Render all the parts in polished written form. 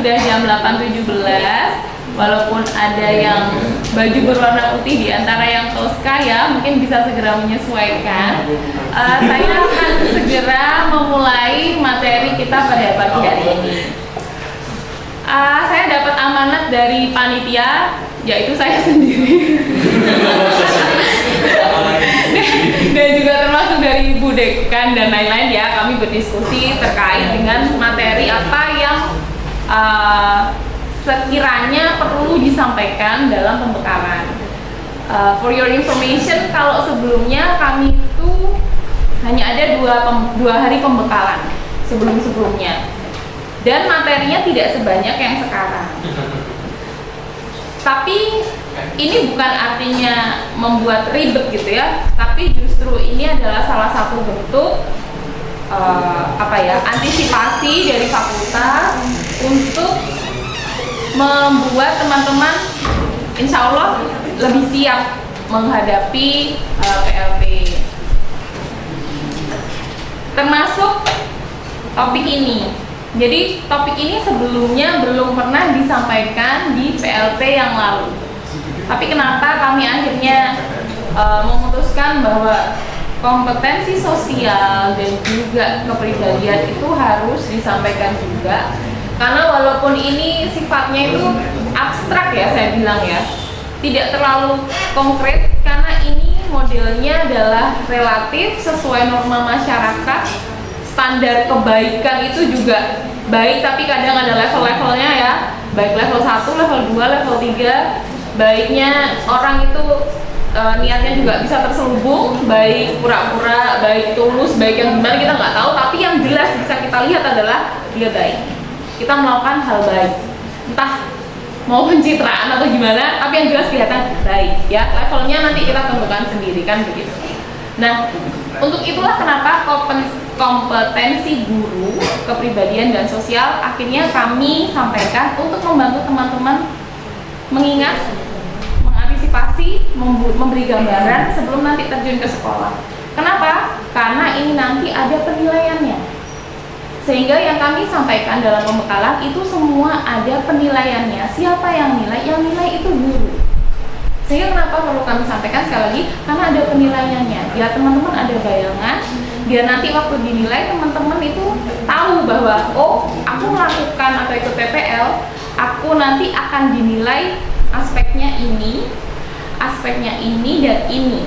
sudah jam 8.17. Walaupun ada yang baju berwarna putih di antara yang Tosca ya, mungkin bisa segera menyesuaikan. Saya akan segera memulai materi kita pada pagi hari ini. Saya dapat amanat dari panitia, yaitu saya sendiri. Dan juga termasuk dari Bu Dekan dan lain-lain ya, kami berdiskusi terkait dengan materi apa yang sekiranya perlu disampaikan dalam pembekalan. For your information, kalau sebelumnya kami itu hanya ada dua hari pembekalan sebelum-sebelumnya, dan materinya tidak sebanyak yang sekarang. Tapi ini bukan artinya membuat ribet gitu ya, tapi justru ini adalah salah satu bentuk antisipasi dari fakultas untuk membuat teman-teman insya Allah lebih siap menghadapi PLT. Termasuk topik ini. Jadi topik ini sebelumnya belum pernah disampaikan di PLT yang lalu. Tapi kenapa kami akhirnya memutuskan bahwa kompetensi sosial dan juga kepribadian itu harus disampaikan juga. Karena walaupun ini sifatnya itu abstrak ya, saya bilang ya, tidak terlalu konkret, karena ini modelnya adalah relatif sesuai norma masyarakat. Standar kebaikan itu juga baik, tapi kadang ada level-levelnya ya, baik level 1, level 2, level 3. Baiknya orang itu niatnya juga bisa terselubung, baik pura-pura, baik tulus, baik yang gimana kita nggak tahu, tapi yang jelas bisa kita lihat adalah dia baik. Kita melakukan hal baik, entah mau pencitraan atau gimana, tapi yang jelas kelihatan baik ya. Levelnya nanti kita tentukan sendiri kan begitu. Nah, untuk itulah kenapa kompetensi guru, kepribadian dan sosial akhirnya kami sampaikan untuk membantu teman-teman mengingat, mengantisipasi, memberi gambaran sebelum nanti terjun ke sekolah. Kenapa? Karena ini nanti ada penilaiannya. Sehingga yang kami sampaikan dalam pembekalan itu semua ada penilaiannya. Siapa yang nilai? Yang nilai itu guru. Sehingga kenapa perlu kami sampaikan sekali lagi? Karena ada penilaiannya. Biar teman-teman ada bayangan, biar nanti waktu dinilai teman-teman itu tahu bahwa oh, aku melakukan atau ikut PPL, aku nanti akan dinilai aspeknya ini dan ini.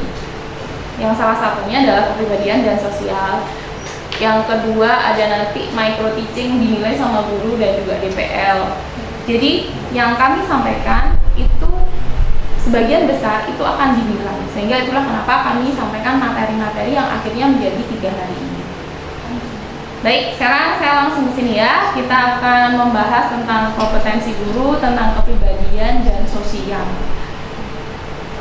Yang salah satunya adalah kepribadian dan sosial. Yang kedua ada nanti micro teaching dinilai sama guru dan juga DPL. Jadi yang kami sampaikan itu sebagian besar itu akan dinilai. Sehingga itulah kenapa kami sampaikan materi-materi yang akhirnya menjadi 3 hari ini. Baik, sekarang saya langsung ke sini ya. Kita akan membahas tentang kompetensi guru, tentang kepribadian dan sosial.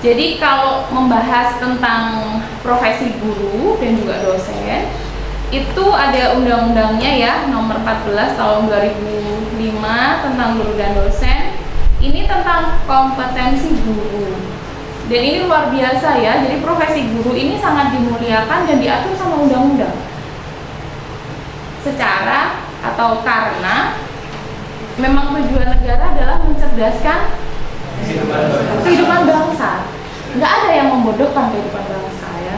Jadi kalau membahas tentang profesi guru dan juga dosen, itu ada undang-undangnya ya, nomor 14 tahun 2005 tentang guru dan dosen. Ini tentang kompetensi guru. Dan ini luar biasa ya, jadi profesi guru ini sangat dimuliakan dan diatur sama undang-undang. Secara atau karena memang tujuan negara adalah mencerdaskan kehidupan bangsa. Nggak ada yang membodohkan kehidupan bangsa ya.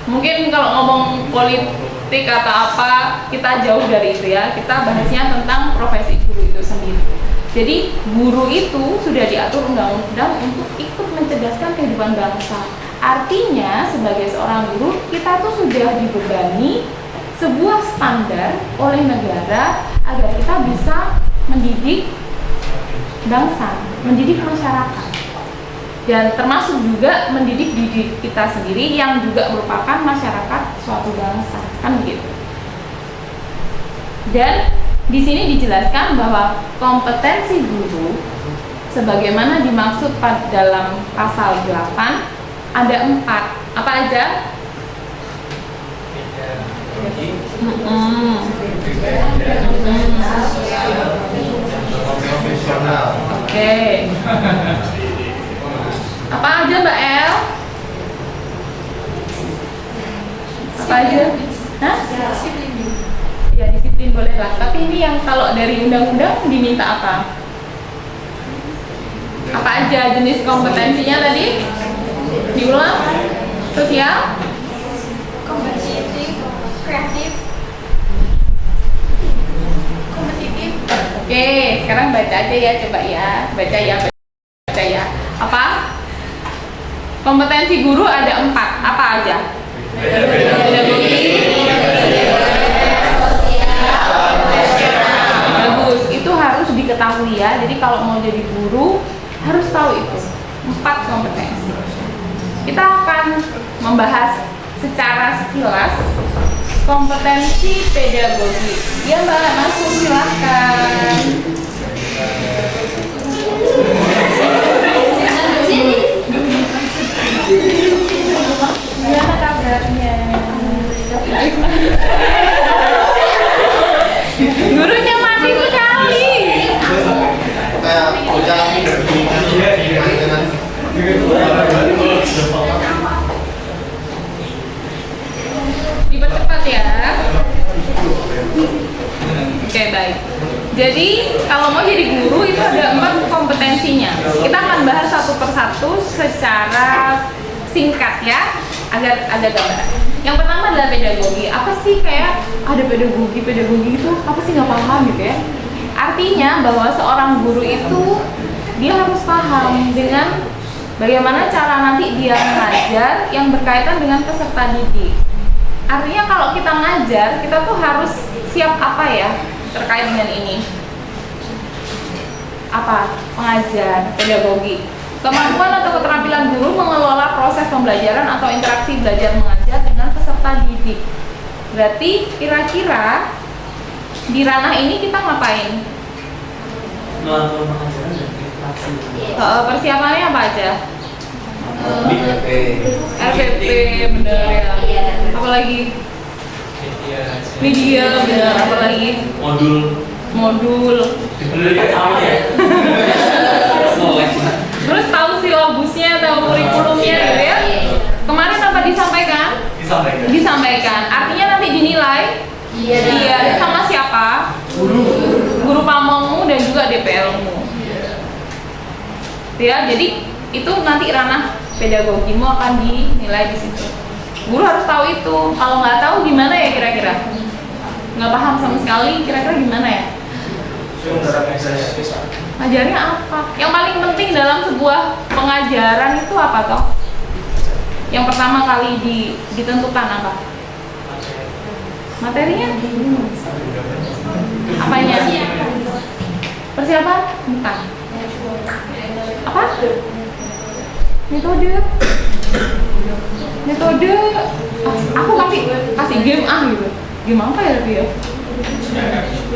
Mungkin kalau ngomong politik atau apa, kita jauh dari itu ya. Kita bahasnya tentang profesi guru itu sendiri. Jadi guru itu sudah diatur undang-undang untuk ikut mencerdaskan kehidupan bangsa. Artinya sebagai seorang guru, kita tuh sudah dibebani sebuah standar oleh negara agar kita bisa mendidik bangsa, mendidik masyarakat. Dan termasuk juga mendidik diri kita sendiri yang juga merupakan masyarakat suatu bangsa, kan begitu. Dan di sini dijelaskan bahwa kompetensi guru sebagaimana dimaksud dalam pasal 8 ada 4. Apa aja? Oke. Apa aja Mbak El? Apa aja? Hah? Ya, disiplin boleh lah. Tapi ini yang kalau dari undang-undang diminta apa? Apa aja jenis kompetensinya tadi? Diulang. Sosial, kompetitif, kreatif, kompetitif. Oke, sekarang baca aja ya, coba ya. Baca ya. Apa? Kompetensi guru ada 4. Apa aja? Pedagogi. Bagus, itu harus diketahui ya. Jadi kalau mau jadi guru harus tahu itu 4 kompetensi. Kita akan membahas secara sekilas kompetensi pedagogi. Ya Mbak, masuk silahkan. Gimana kabarnya? Gurunya mati sekali. Dipercepat ya. Oke, baik. Jadi kalau mau jadi guru itu ada 4 kompetensinya. Kita akan bahas satu persatu secara singkat ya, agar ada gambaran. Yang pertama adalah pedagogi. Apa sih kayak ada pedagogi itu? Apa sih nggak paham gitu ya? Artinya bahwa seorang guru itu dia harus paham dengan bagaimana cara nanti dia mengajar yang berkaitan dengan peserta didik. Artinya kalau kita ngajar, kita tuh harus siap apa ya terkait dengan ini? Apa? Mengajar, pedagogi. Kemampuan atau keterampilan guru mengelola proses pembelajaran atau interaksi belajar mengajar dengan peserta didik. Berarti kira-kira di ranah ini kita ngapain? Melakukan pengajaran dan interaksi. Persiapannya apa aja? RPP, bener ya. Apalagi? Media, bener. Apalagi? Modul. Terus tahu silabusnya, tahu kurikulumnya gitu ya. Kemarin apa disampaikan? Disampaikan. Artinya nanti dinilai. Iya. Sama siapa? Guru pamongmu dan juga DPL-mu. Ya, jadi itu nanti ranah pedagogimu akan dinilai di situ. Guru harus tahu itu. Kalau nggak tahu gimana ya kira-kira? Nggak paham sama sekali, kira-kira gimana ya? Ngajarnya apa? Yang paling penting dalam sebuah pengajaran itu apa toh? Yang pertama kali ditentukan apa? Materinya? Apanya? Persiapan? Bukan. Apa? Metode. Aku kasih game gitu. Game apa ya lebih ya?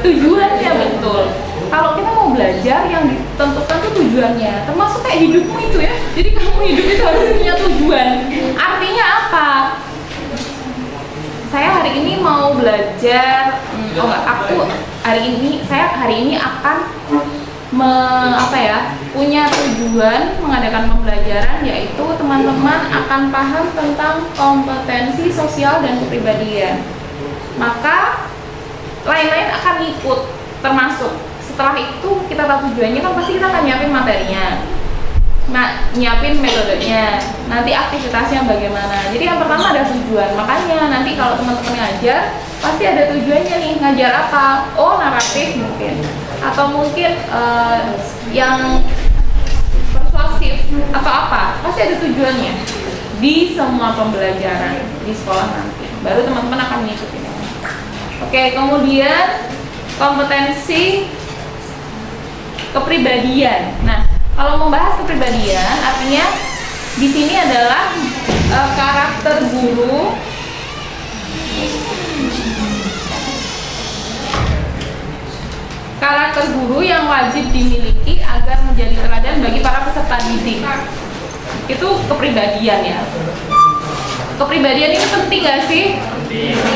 Tujuannya betul. Kalau kita mau belajar yang ditentukan tuh tujuannya, termasuk kayak hidupmu itu ya. Jadi kamu hidup itu harus punya tujuan. Artinya apa? Saya hari ini mau belajar. Saya hari ini akan punya tujuan mengadakan pembelajaran, yaitu teman-teman akan paham tentang kompetensi sosial dan kepribadian. Maka lain-lain akan ikut, termasuk setelah itu kita tahu tujuannya kan pasti kita akan nyiapin materinya, nyiapin metodenya, nanti aktivitasnya bagaimana. Jadi yang pertama ada tujuan. Makanya nanti kalau teman-teman ngajar pasti ada tujuannya nih. Ngajar apa? Oh, naratif mungkin, atau mungkin yang persuasif atau apa, pasti ada tujuannya di semua pembelajaran di sekolah nanti. Baru teman-teman akan mengikuti. Oke, kemudian kompetensi kepribadian. Nah, kalau membahas kepribadian, artinya di sini adalah karakter guru, yang wajib dimiliki agar menjadi teladan bagi para peserta didik. Itu kepribadian ya. Kepribadian ini penting gak sih?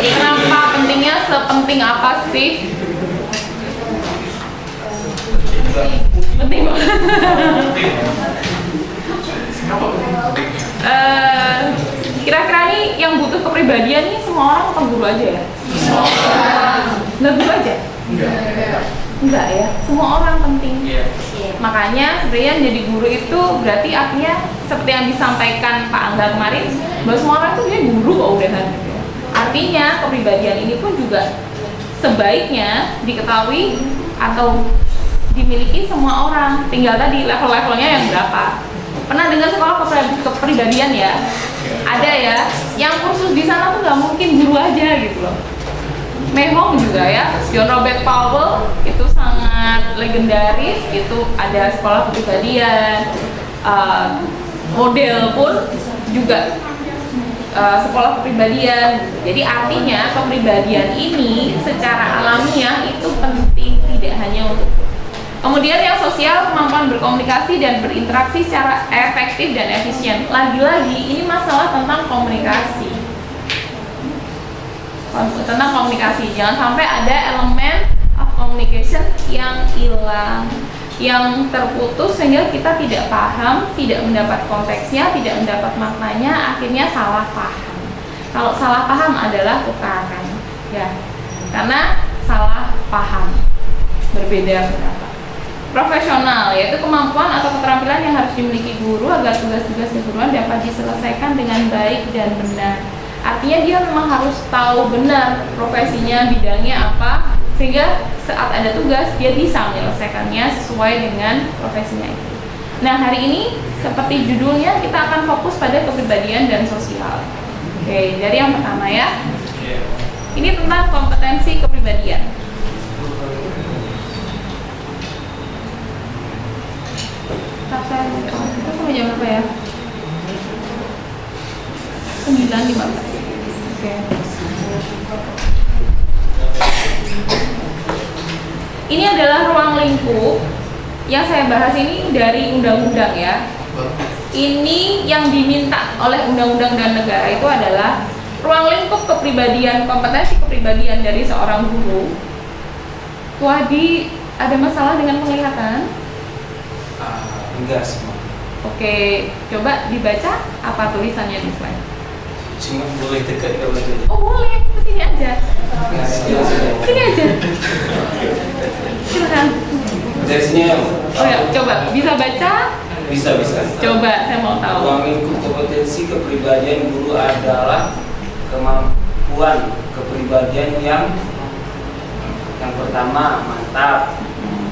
Kenapa pentingnya? Sepenting apa sih? Penting banget. Kira-kira nih yang butuh kepribadian nih semua orang atau guru aja ya? Nggak guru aja? Enggak ya, semua orang penting. Iya. Makanya sebenarnya jadi guru itu berarti artinya seperti yang disampaikan Pak Angga kemarin, bahwa semua orang itu dia guru kok udahan gitu ya. Artinya kepribadian ini pun juga sebaiknya diketahui atau dimiliki semua orang. Tinggal tadi level-levelnya yang berapa. Pernah dengar sekolah kepribadian ya? Ada ya, yang kursus di sana tuh nggak mungkin guru aja gitu loh. Mehong juga ya, John Robert Powell itu sangat legendaris, itu ada sekolah kepribadian, model pun juga sekolah kepribadian. Jadi artinya kepribadian ini secara alamiah itu penting, tidak hanya untuk. Kemudian yang sosial, kemampuan berkomunikasi dan berinteraksi secara efektif dan efisien. Lagi-lagi ini masalah tentang komunikasi. Tentang komunikasi, jangan sampai ada elemen of communication yang hilang, yang terputus sehingga kita tidak paham, tidak mendapat konteksnya, tidak mendapat maknanya, akhirnya salah paham. Kalau salah paham adalah tukaran, ya, karena salah paham, berbeda pendapat. Profesional, yaitu kemampuan atau keterampilan yang harus dimiliki guru agar tugas-tugas keguruan dapat diselesaikan dengan baik dan benar. Artinya dia memang harus tahu benar profesinya, bidangnya apa, sehingga saat ada tugas dia bisa menyelesaikannya sesuai dengan profesinya itu. Nah, hari ini seperti judulnya kita akan fokus pada kepribadian dan sosial. Oke, dari yang pertama ya. Ini tentang kompetensi kepribadian. Kita sampai jam berapa ya? 9.15. Oke. Ini adalah ruang lingkup yang saya bahas ini dari undang-undang ya. Ini yang diminta oleh undang-undang dan negara itu adalah ruang lingkup kepribadian, kompetensi kepribadian dari seorang guru. Wadi, ada masalah dengan penglihatan? Enggak semua. Oke, coba dibaca apa tulisannya di slide. Cuma boleh dekat kalau dulu. Oh boleh, kesini aja. Sini aja. Silakan. Dari sini ya. Oh ya, coba bisa baca? Bisa. Coba, saya mau tahu. Ruang lingkup kompetensi kepribadian guru adalah kemampuan kepribadian yang pertama mantap,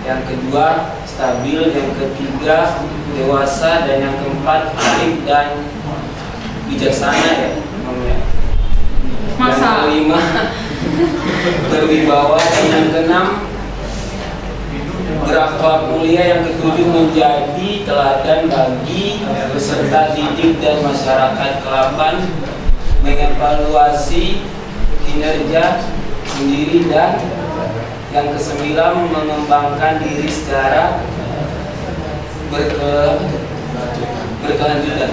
yang kedua stabil, yang ketiga dewasa, dan yang keempat arif dan bijaksana ya. Masa? Yang kelima berwibawa, dan yang keenam berakhlak mulia, yang ketujuh menjadi teladan bagi peserta didik dan masyarakat, ke-8 mengevaluasi kinerja sendiri, dan yang ke-9 mengembangkan diri secara berkelanjutan.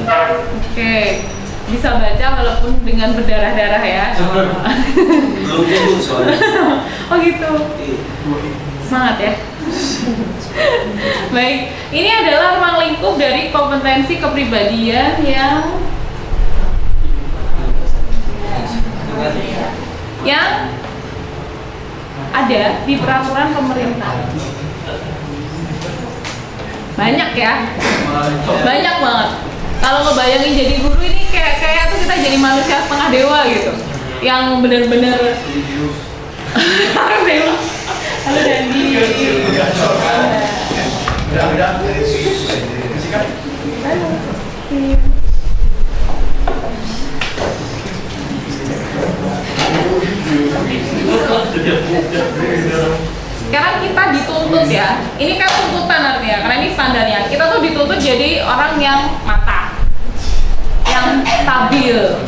Oke, bisa baca walaupun dengan berdarah-darah ya. Belum tentu soalnya. Oh gitu. Semangat ya. Baik, ini adalah ruang lingkup dari kompetensi kepribadian yang ada di peraturan pemerintah. Banyak ya, banyak banget. Kalau ngebayangin jadi guru ini kayak tuh kita jadi manusia setengah dewa gitu, yang bener-bener dewa. Halo Dandi. Sekarang kita dituntut ya, ini kan tuntutan artinya, karena ini standarnya. Kita tuh dituntut jadi orang yang matang, yang stabil.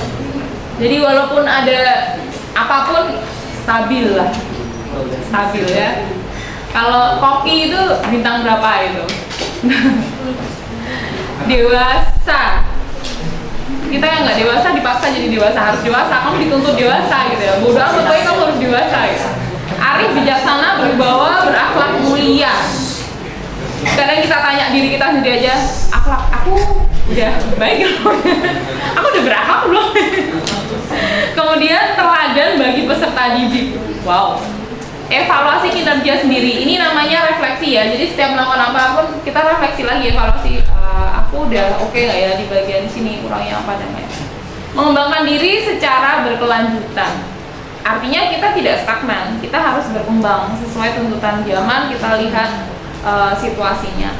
Jadi walaupun ada apapun, stabil lah, stabil ya. Kalau koki itu bintang berapa itu? Dewasa. Kita yang nggak dewasa dipaksa jadi dewasa, harus dewasa. Kamu dituntut dewasa gitu ya. Bodoh amat, pokoknya kamu harus dewasa gitu. Arif, bijaksana, berwibawa, berakhlak mulia. Kadang kita tanya diri kita sendiri aja, akhlak aku udah baik belum? Aku udah berakhlak belum? Kemudian Kemudian teladan bagi peserta didik. Wow. Evaluasi kinerja sendiri, ini namanya refleksi ya. Jadi setiap melakukan apapun kita refleksi lagi, evaluasi aku udah oke nggak ya di bagian sini, kurangnya apa dan lain. Mengembangkan diri secara berkelanjutan. Artinya kita tidak stagnan, kita harus berkembang sesuai tuntutan zaman. Kita lihat situasinya.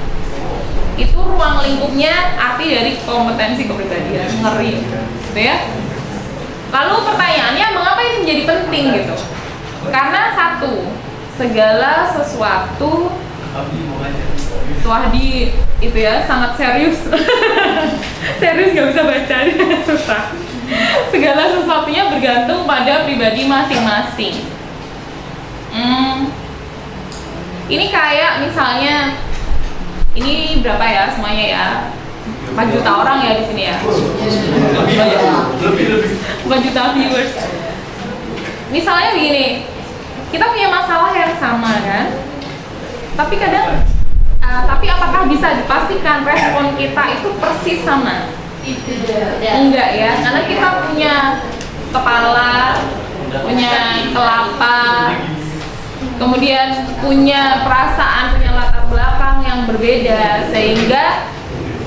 Itu ruang lingkupnya arti dari kompetensi kepribadian. Ngeri, gitu ya. Lalu pertanyaannya, mengapa ini menjadi penting gitu? Karena satu, segala sesuatu Wahdi itu ya sangat serius. Serius gak bisa baca, susah. Segala sesuatunya bergantung pada pribadi masing-masing. Ini kayak misalnya, ini berapa ya semuanya ya? 4 juta orang ya di sini ya. 4 juta viewers. Misalnya begini, kita punya masalah yang sama kan? Tapi kadang, tapi apakah bisa dipastikan respon kita itu persis sama? Enggak ya, karena kita punya kepala, punya telapak, kemudian punya perasaan, punya latar belakang yang berbeda, sehingga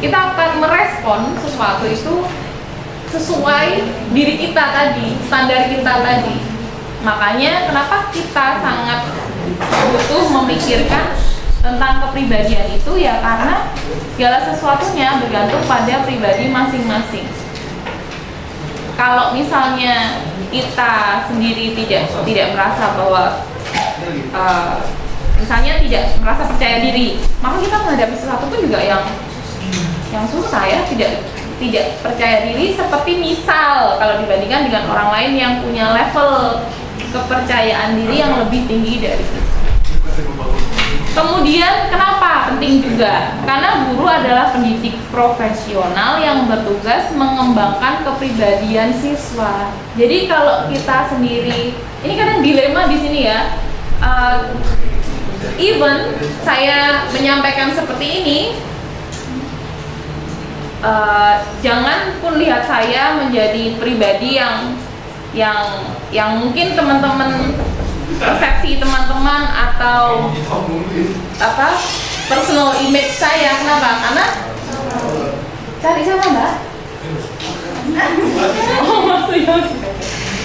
kita akan merespon sesuatu itu sesuai diri kita tadi, standar kita tadi. Makanya kenapa kita sangat butuh memikirkan tentang kepribadian itu ya, karena segala sesuatunya bergantung pada pribadi masing-masing. Kalau misalnya kita sendiri tidak merasa bahwa misalnya tidak merasa percaya diri, maka kita menghadapi sesuatu pun juga yang susah ya, tidak percaya diri. Seperti misal kalau dibandingkan dengan orang lain yang punya level kepercayaan diri yang lebih tinggi dari kita. Kemudian kenapa penting juga? Karena guru adalah pendidik profesional yang bertugas mengembangkan kepribadian siswa. Jadi kalau kita sendiri, ini kadang dilema di sini ya. Even saya menyampaikan seperti ini, jangan pun lihat saya menjadi pribadi yang mungkin teman-teman, persepsi teman-teman atau personal image saya. Kenapa? Karena cari siapa mbak? Oh maksudnya,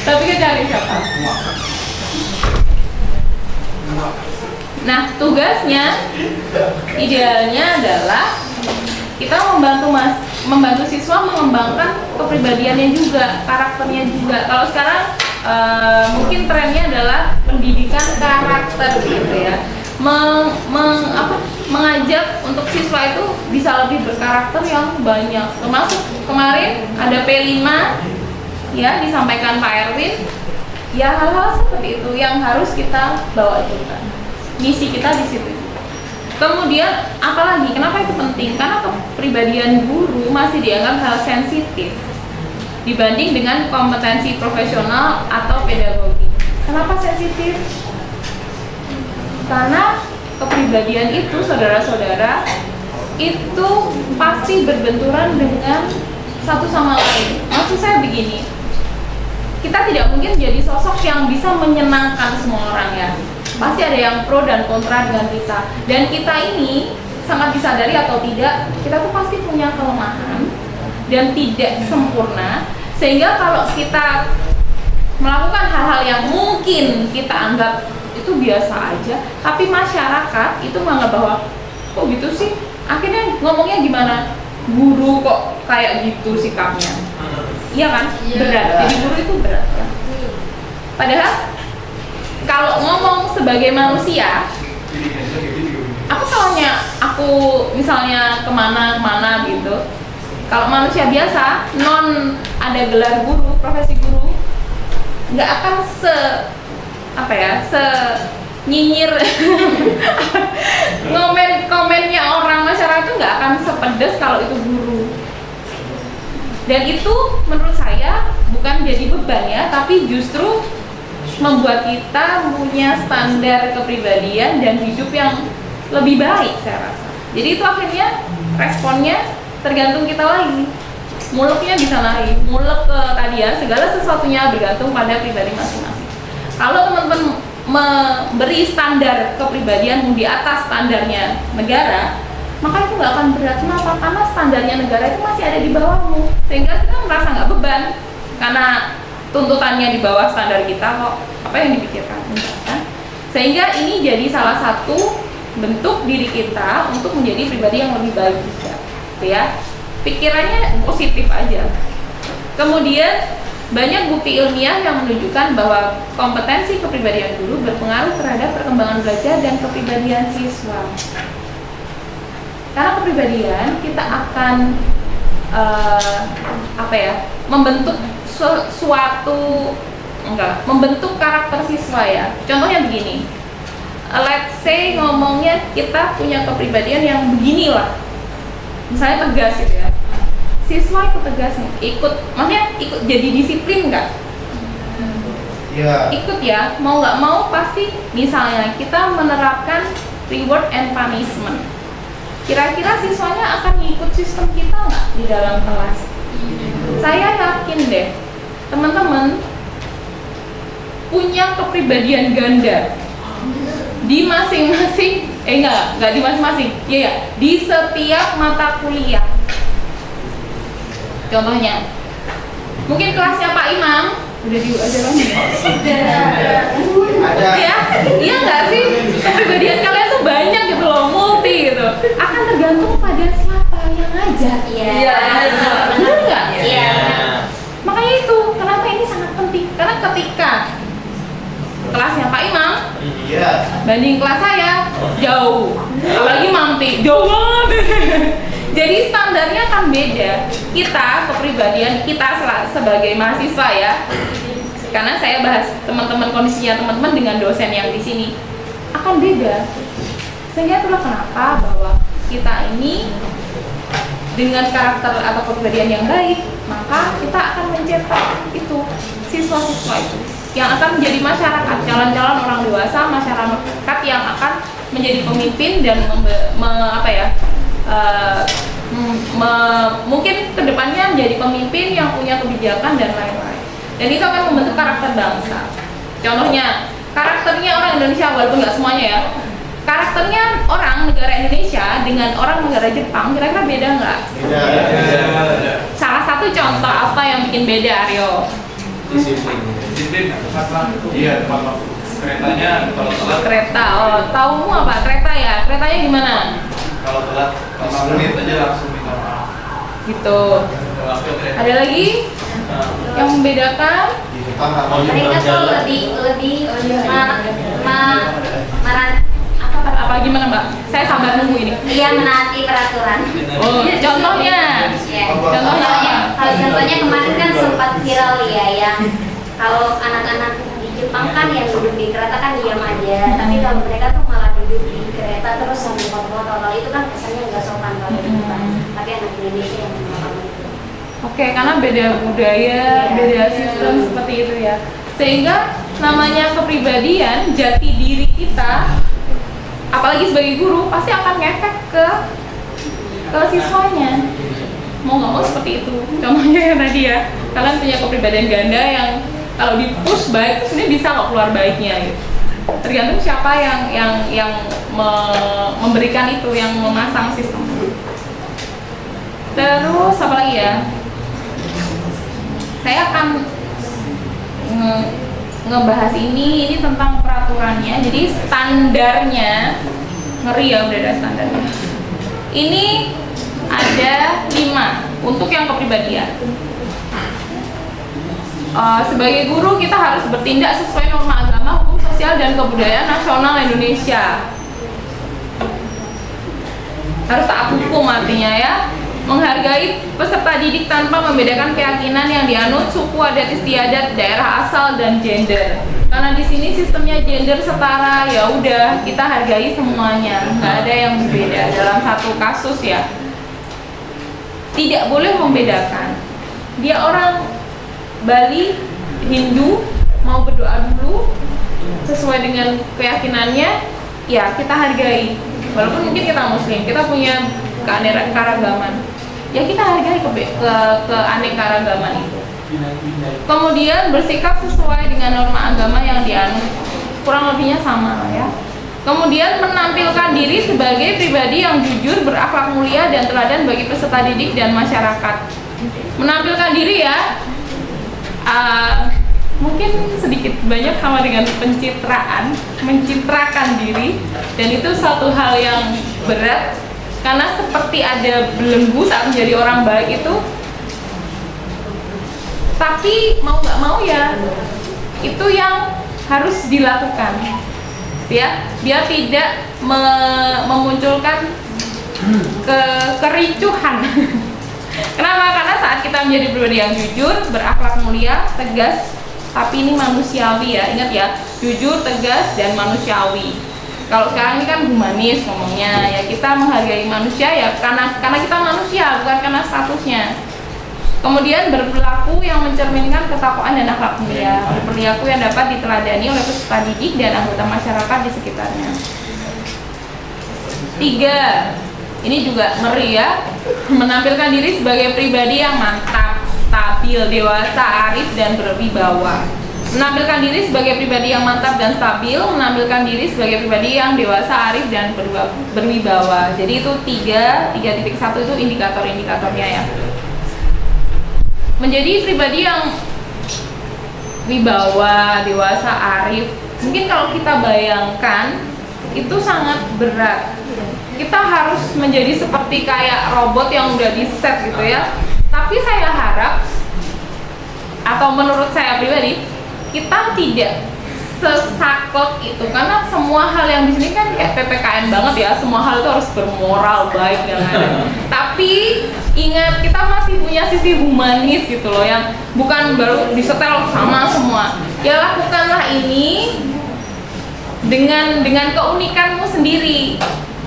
tapi kan cari siapa? Nah tugasnya idealnya adalah kita membantu siswa mengembangkan kepribadiannya juga, karakternya juga. Kalau sekarang mungkin trennya adalah pendidikan karakter gitu ya, mengajak untuk siswa itu bisa lebih berkarakter yang banyak. Termasuk kemarin ada P5 ya, disampaikan Pak Erwin ya, hal-hal seperti itu yang harus kita bawa juga. Misi kita di situ. Kemudian apalagi, kenapa itu penting? Karena kepribadian guru masih dianggap hal sensitif dibanding dengan kompetensi profesional atau pedagogi. Kenapa sensitif? Karena kepribadian itu, saudara-saudara, itu pasti berbenturan dengan satu sama lain. Maksud saya begini, kita tidak mungkin jadi sosok yang bisa menyenangkan semua orang ya. Pasti ada yang pro dan kontra dengan kita. Dan kita ini sangat disadari atau tidak, kita tuh pasti punya kelemahan dan tidak sempurna. Sehingga kalau kita melakukan hal-hal yang mungkin kita anggap itu biasa aja, tapi masyarakat itu menganggap bahwa kok gitu sih, akhirnya ngomongnya gimana? Guru kok kayak gitu sikapnya. Iya kan? Berat. Jadi guru itu berat ya. Padahal kalau ngomong sebagai manusia, apa salahnya aku misalnya kemana gitu? Kalau manusia biasa, non ada gelar guru, profesi guru, nggak akan nyinyir komennya orang masyarakat itu nggak akan sepedes kalau itu guru. Dan itu menurut saya bukan jadi beban ya, tapi justru membuat kita punya standar kepribadian dan hidup yang lebih baik saya rasa. Jadi itu akhirnya responnya tergantung kita lagi. muleknya bisa lari, mulek ke tadi ya, segala sesuatunya bergantung pada pribadi masing-masing. Kalau teman-teman memberi standar kepribadian di atas standarnya negara, maka itu nggak akan berat. Kenapa? Karena standarnya negara itu masih ada di bawahmu, sehingga kita merasa nggak beban karena tuntutannya di bawah standar kita. Kok apa yang dipikirkan, kan? Sehingga ini jadi salah satu bentuk diri kita untuk menjadi pribadi yang lebih baik juga, gitu ya. Pikirannya positif aja. Kemudian banyak bukti ilmiah yang menunjukkan bahwa kompetensi kepribadian guru berpengaruh terhadap perkembangan belajar dan kepribadian siswa. Karena kepribadian kita akan membentuk membentuk karakter siswa ya. Contohnya begini, let's say ngomongnya kita punya kepribadian yang beginilah, misalnya tegas gitu ya. Siswa ikut tegas nih, maksudnya ikut jadi disiplin nggak? Iya. Ikut ya, mau nggak mau pasti. Misalnya kita menerapkan reward and punishment, kira-kira siswanya akan ngikut sistem kita nggak di dalam kelas? Saya yakin deh, teman-teman punya kepribadian ganda di masing-masing, nggak di masing-masing, di setiap mata kuliah. Contohnya, mungkin kelasnya Pak Imam udah diajarin ya? Ada. Ya, iya nggak sih? Kepribadian kalian tuh banyak gitu loh, multi gitu. Akan tergantung pada siapa yang ngajar. Iya. Benar nggak? Iya. Makanya itu, kenapa ini sangat penting? Karena ketika kelasnya Pak Imam Iya. banding kelas saya jauh, apalagi Mamti jauh banget. Jadi standarnya akan beda. Kita kepribadian kita sebagai mahasiswa ya, karena saya bahas teman-teman kondisinya teman-teman dengan dosen yang di sini akan beda. Sehingga itulah kenapa bahwa kita ini dengan karakter atau kepribadian yang baik, maka kita akan mencetak itu siswa-siswa itu yang akan menjadi masyarakat, calon-calon orang dewasa, masyarakat yang akan menjadi pemimpin dan mungkin kedepannya menjadi pemimpin yang punya kebijakan dan lain-lain. Dan itu akan membentuk karakter bangsa. Contohnya, karakternya orang Indonesia, walaupun nggak semuanya ya, karakternya orang negara Indonesia dengan orang negara Jepang kira-kira beda nggak? Beda. Salah satu contoh apa yang bikin beda, Aryo? Disiplin. Iya, tepat waktu. Keretanya kalau telat. Kereta. Oh, taumu apa? Kereta ya? Keretanya gimana? Kalau telat 5 menit aja langsung minta maaf. Gitu. Ada lagi yang membedakan? Di Jepang nggak Mereka tuh lebih Apa gimana, Mbak? Saya sabar nunggu ini. Iya, menaati peraturan. Oh, contohnya? Ya. Contohnya? Kalau contohnya kemarin kan sempat viral ya, yang kalau anak-anak di Jepang kan yang duduk di kereta kan diam aja, tapi kalau mereka tuh malah duduk di kereta terus sambil foto-foto. Kalau itu kan kesannya nggak sopan kalau di Jepang. Tapi anak Indonesia yang melakukan itu. Oke, karena beda budaya, beda sistem seperti itu ya. Sehingga namanya kepribadian, jati diri kita, apalagi sebagai guru, pasti akan ngefek ke siswanya. Mau nggak mau seperti itu. Contohnya yang tadi ya, kalian punya kepribadian ganda yang kalau di push baik itu sebenarnya bisa kok keluar baiknya gitu. Tergantung siapa yang memberikan itu, yang memasang sistem. Terus apa lagi ya? Saya akan ngebahas ini tentang peraturannya. Jadi standarnya, ngeri ya udah ada standarnya. Ini ada 5 untuk yang kepribadian. Sebagai guru kita harus bertindak sesuai norma agama, hukum sosial dan kebudayaan nasional Indonesia. Harus taat hukum artinya ya. Menghargai peserta didik tanpa membedakan keyakinan yang dianut, suku, adat istiadat, daerah asal dan gender. Karena di sini sistemnya gender setara, ya udah kita hargai semuanya, nggak ada yang berbeda dalam satu kasus ya. Tidak boleh membedakan. Dia orang Bali, Hindu, mau berdoa dulu sesuai dengan keyakinannya, ya kita hargai. Walaupun mungkin kita Muslim, kita punya keanekaragaman. ya kita hargai keanekaragaman itu. Kemudian bersikap sesuai dengan norma agama yang dianut, kurang lebihnya sama ya. Kemudian menampilkan diri sebagai pribadi yang jujur, berakhlak mulia dan teladan bagi peserta didik dan masyarakat. Menampilkan diri ya, mungkin sedikit banyak sama dengan pencitraan, mencitrakan diri, dan itu suatu hal yang berat karena seperti ada belenggu saat menjadi orang baik itu. Tapi mau nggak mau ya itu yang harus dilakukan ya, dia tidak memunculkan kericuhan. Kenapa? Karena saat kita menjadi pribadi yang jujur, berakhlak mulia, tegas, tapi ini manusiawi ya, ingat ya, jujur, tegas, dan manusiawi. Kalau sekarang ini kan humanis ngomongnya ya, kita menghargai manusia ya karena kita manusia, bukan karena statusnya. Kemudian berperilaku yang mencerminkan ketakwaan dan akhlak mulia, berperilaku yang dapat diteladani oleh peserta didik dan anggota masyarakat di sekitarnya. 3, ini juga ngeri ya, menampilkan diri sebagai pribadi yang mantap, stabil, dewasa, arif, dan berwibawa. Menampilkan diri sebagai pribadi yang mantap dan stabil, menampilkan diri sebagai pribadi yang dewasa, arif, dan berwibawa. Jadi itu 3.1 itu indikator-indikatornya ya. Menjadi pribadi yang wibawa, dewasa, arif, mungkin kalau kita bayangkan itu sangat berat. Kita harus menjadi seperti kayak robot yang udah di set gitu ya. Tapi saya harap, atau menurut saya pribadi, kita tidak sesakot itu, karena semua hal yang di sini kan kayak PPKN banget ya, semua hal itu harus bermoral baik dan lain-lain. Tapi ingat, kita masih punya sisi humanis gitu loh, yang bukan baru disetel sama semua. Ya lakukanlah ini dengan keunikanmu sendiri.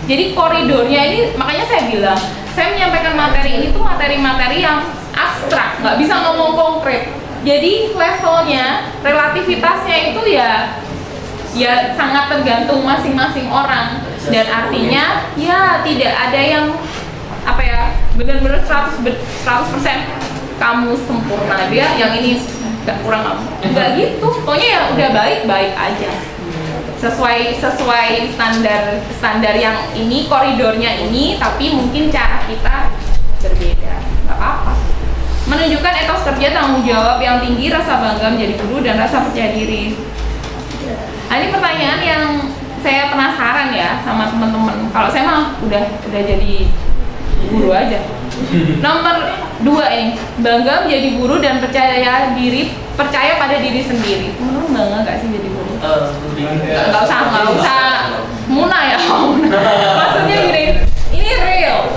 Jadi koridornya ini, makanya saya bilang, saya menyampaikan materi ini tuh materi-materi yang abstrak, nggak bisa ngomong konkret. Jadi levelnya, relativitasnya itu ya sangat tergantung masing-masing orang, dan artinya ya tidak ada yang apa ya benar-benar 100% kamu sempurna, dia yang ini nggak kurang kamu, nggak gitu. Pokoknya ya udah baik-baik aja, sesuai standar yang ini, koridornya ini, tapi mungkin cara kita berbeda, nggak apa-apa. Menunjukkan etos kerja, tanggung jawab yang tinggi, rasa bangga menjadi guru, dan rasa percaya diri. Nah, ini pertanyaan yang saya penasaran ya sama teman-teman. Kalau saya mah udah jadi guru aja. Nomor 2 ini, bangga menjadi guru dan percaya pada diri sendiri. Menurut bangga nggak sih jadi guru? Nggak usah Muna ya. Maksudnya gini, ini real.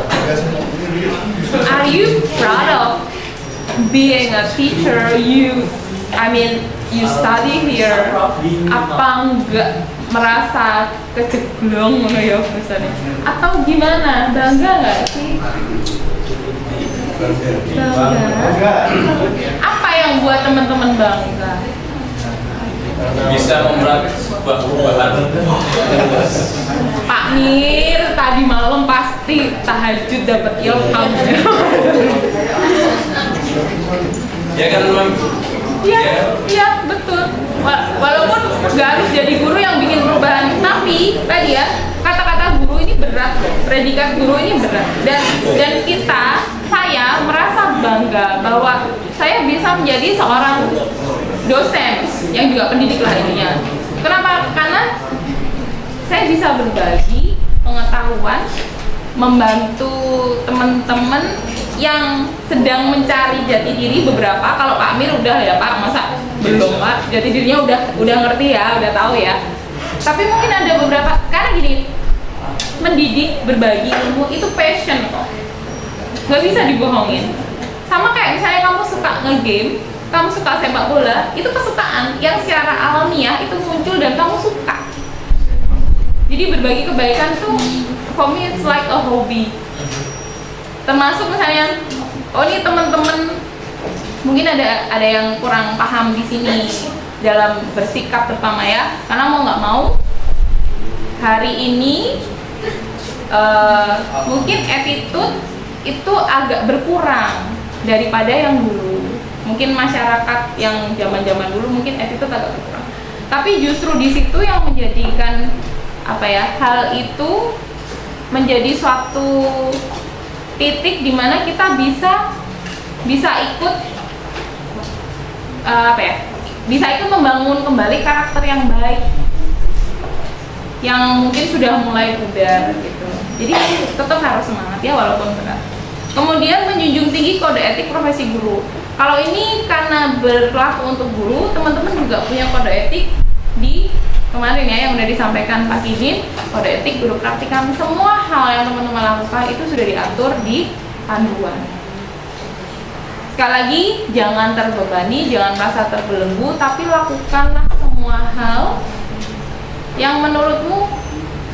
Are you proud of being a teacher? You study here. Apa enggak merasa keceglong ya misalnya? Atau gimana? Bangga nggak sih? Bangga. Apa yang buat teman-teman bangga? Bisa membuat sebuah perubahan. Pak Mir tadi malam pasti tahajud dapat ilham. Ya kan memang. Iya betul. Walaupun nggak harus jadi guru yang bikin perubahan, tapi tadi ya kata-kata guru ini berat loh, predikat guru ini berat. Dan saya merasa bangga bahwa saya bisa menjadi seorang dosen yang juga pendidik lah intinya. Kenapa? Karena saya bisa berbagi pengetahuan, membantu teman-teman yang sedang mencari jati diri beberapa. Kalau Pak Amir udah ya Pak, masa belum Pak? Jati dirinya udah ngerti ya, udah tahu ya. Tapi mungkin ada beberapa, karena gini, mendidik, berbagi ilmu itu passion kok, nggak bisa dibohongin. Sama kayak misalnya kamu suka nge-game, kamu suka sepak bola, itu kesukaan yang secara alamiah itu muncul dan kamu suka. Jadi berbagi kebaikan tuh, for me it's like a hobby. Termasuk misalnya, oh ini teman-teman mungkin ada yang kurang paham di sini dalam bersikap terutama ya, karena mau nggak mau hari ini mungkin attitude itu agak berkurang daripada yang dulu. Mungkin masyarakat yang zaman-zaman dulu mungkin attitude agak berkurang. Tapi justru di situ yang menjadikan hal itu menjadi suatu titik di mana kita bisa ikut bisa ikut membangun kembali karakter yang baik yang mungkin sudah mulai pudar gitu. Jadi tetap harus semangat ya walaupun berat. Kemudian menjunjung tinggi kode etik profesi guru. Kalau ini karena berlaku untuk guru, teman-teman juga punya kode etik di kemarin ya yang udah disampaikan Pak Kidin, kode etik guru praktikum. Semua hal yang teman-teman lakukan itu sudah diatur di panduan. Sekali lagi, jangan terbebani, jangan merasa terbelenggu, tapi lakukanlah semua hal yang menurutmu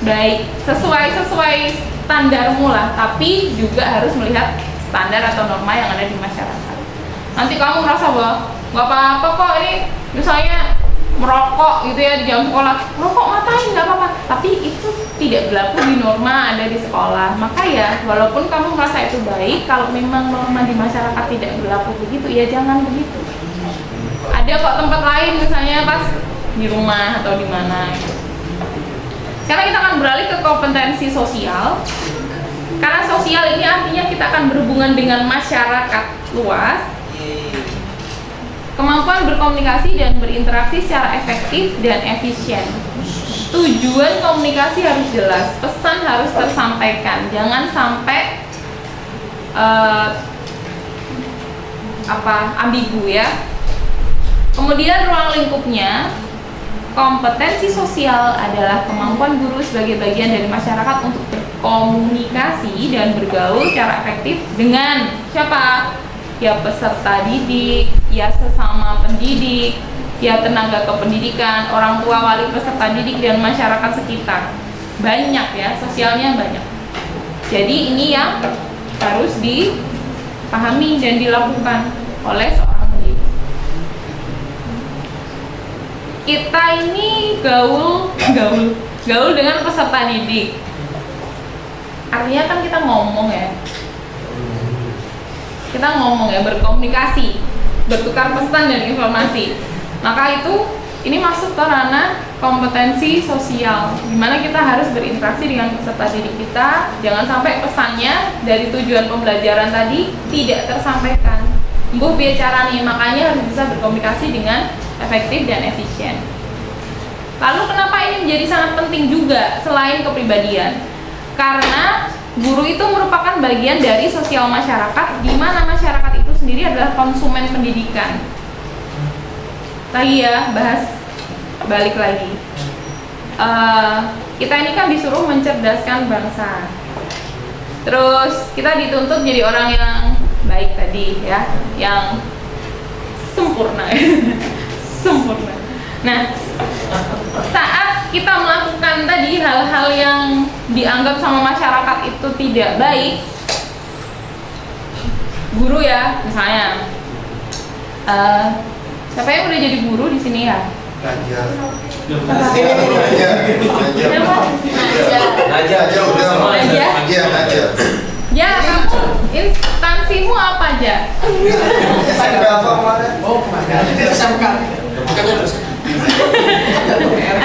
baik, sesuai standarmu lah, tapi juga harus melihat standar atau norma yang ada di masyarakat. Nanti kamu merasa bahwa nggak apa-apa kok ini misalnya merokok gitu ya di jam sekolah, merokok ngapain, nggak apa-apa, tapi itu tidak berlaku di norma ada di sekolah. Maka ya walaupun kamu merasa itu baik, kalau memang norma di masyarakat tidak berlaku begitu, ya jangan begitu. Ada kok tempat lain misalnya pas di rumah atau di mana gitu. Sekarang kita akan beralih ke kompetensi sosial. Karena sosial ini artinya kita akan berhubungan dengan masyarakat luas. Kemampuan berkomunikasi dan berinteraksi secara efektif dan efisien. Tujuan komunikasi harus jelas, pesan harus tersampaikan. Jangan sampai ambigu ya. Kemudian ruang lingkupnya. Kompetensi sosial adalah kemampuan guru sebagai bagian dari masyarakat untuk berkomunikasi dan bergaul secara efektif dengan siapa? Ya peserta didik, ya sesama pendidik, ya tenaga kependidikan, orang tua, wali peserta didik, dan masyarakat sekitar. Banyak ya, sosialnya banyak. Jadi ini yang harus dipahami dan dilakukan oleh seorang pendidik. Kita ini gaul dengan peserta didik. Artinya kan kita ngomong ya. Kita ngomong ya, berkomunikasi, bertukar pesan dan informasi. Maka ini masuk ke ranah kompetensi sosial, dimana kita harus berinteraksi dengan peserta didik kita. Jangan sampai pesannya dari tujuan pembelajaran tadi tidak tersampaikan. Mbuh bicara nih, makanya harus bisa berkomunikasi dengan efektif dan efisien. Lalu kenapa ini menjadi sangat penting juga selain kepribadian? Karena guru itu merupakan bagian dari sosial masyarakat, di mana masyarakat itu sendiri adalah konsumen pendidikan. Lagi ya, balik lagi. Kita ini kan disuruh mencerdaskan bangsa. Terus kita dituntut jadi orang yang baik tadi ya, yang sempurna. Sempurna. Nah, saat kita melakukan tadi hal-hal yang dianggap sama masyarakat itu tidak baik, guru ya misalnya, siapa yang udah jadi guru di sini ya? Naja. Ya, kamu instansimu apa aja?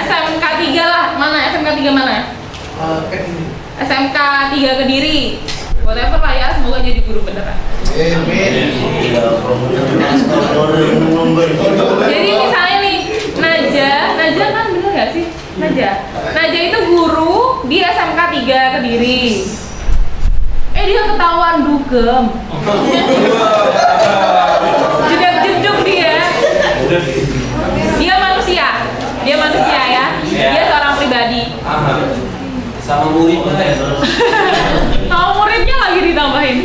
SMK 3 lah, mana? SMK 3 mana? SMK 3 Kediri. Whatever lah ya, semoga jadi guru beneran. Jadi misalnya nih, Naja kan bener gak sih? Naja itu guru di SMK 3 Kediri. Dia ketahuan dugem. Jeduk dia. Dia manusia ya. Dia seorang pribadi. Sama muridnya ya. Sama muridnya lagi ditambahin.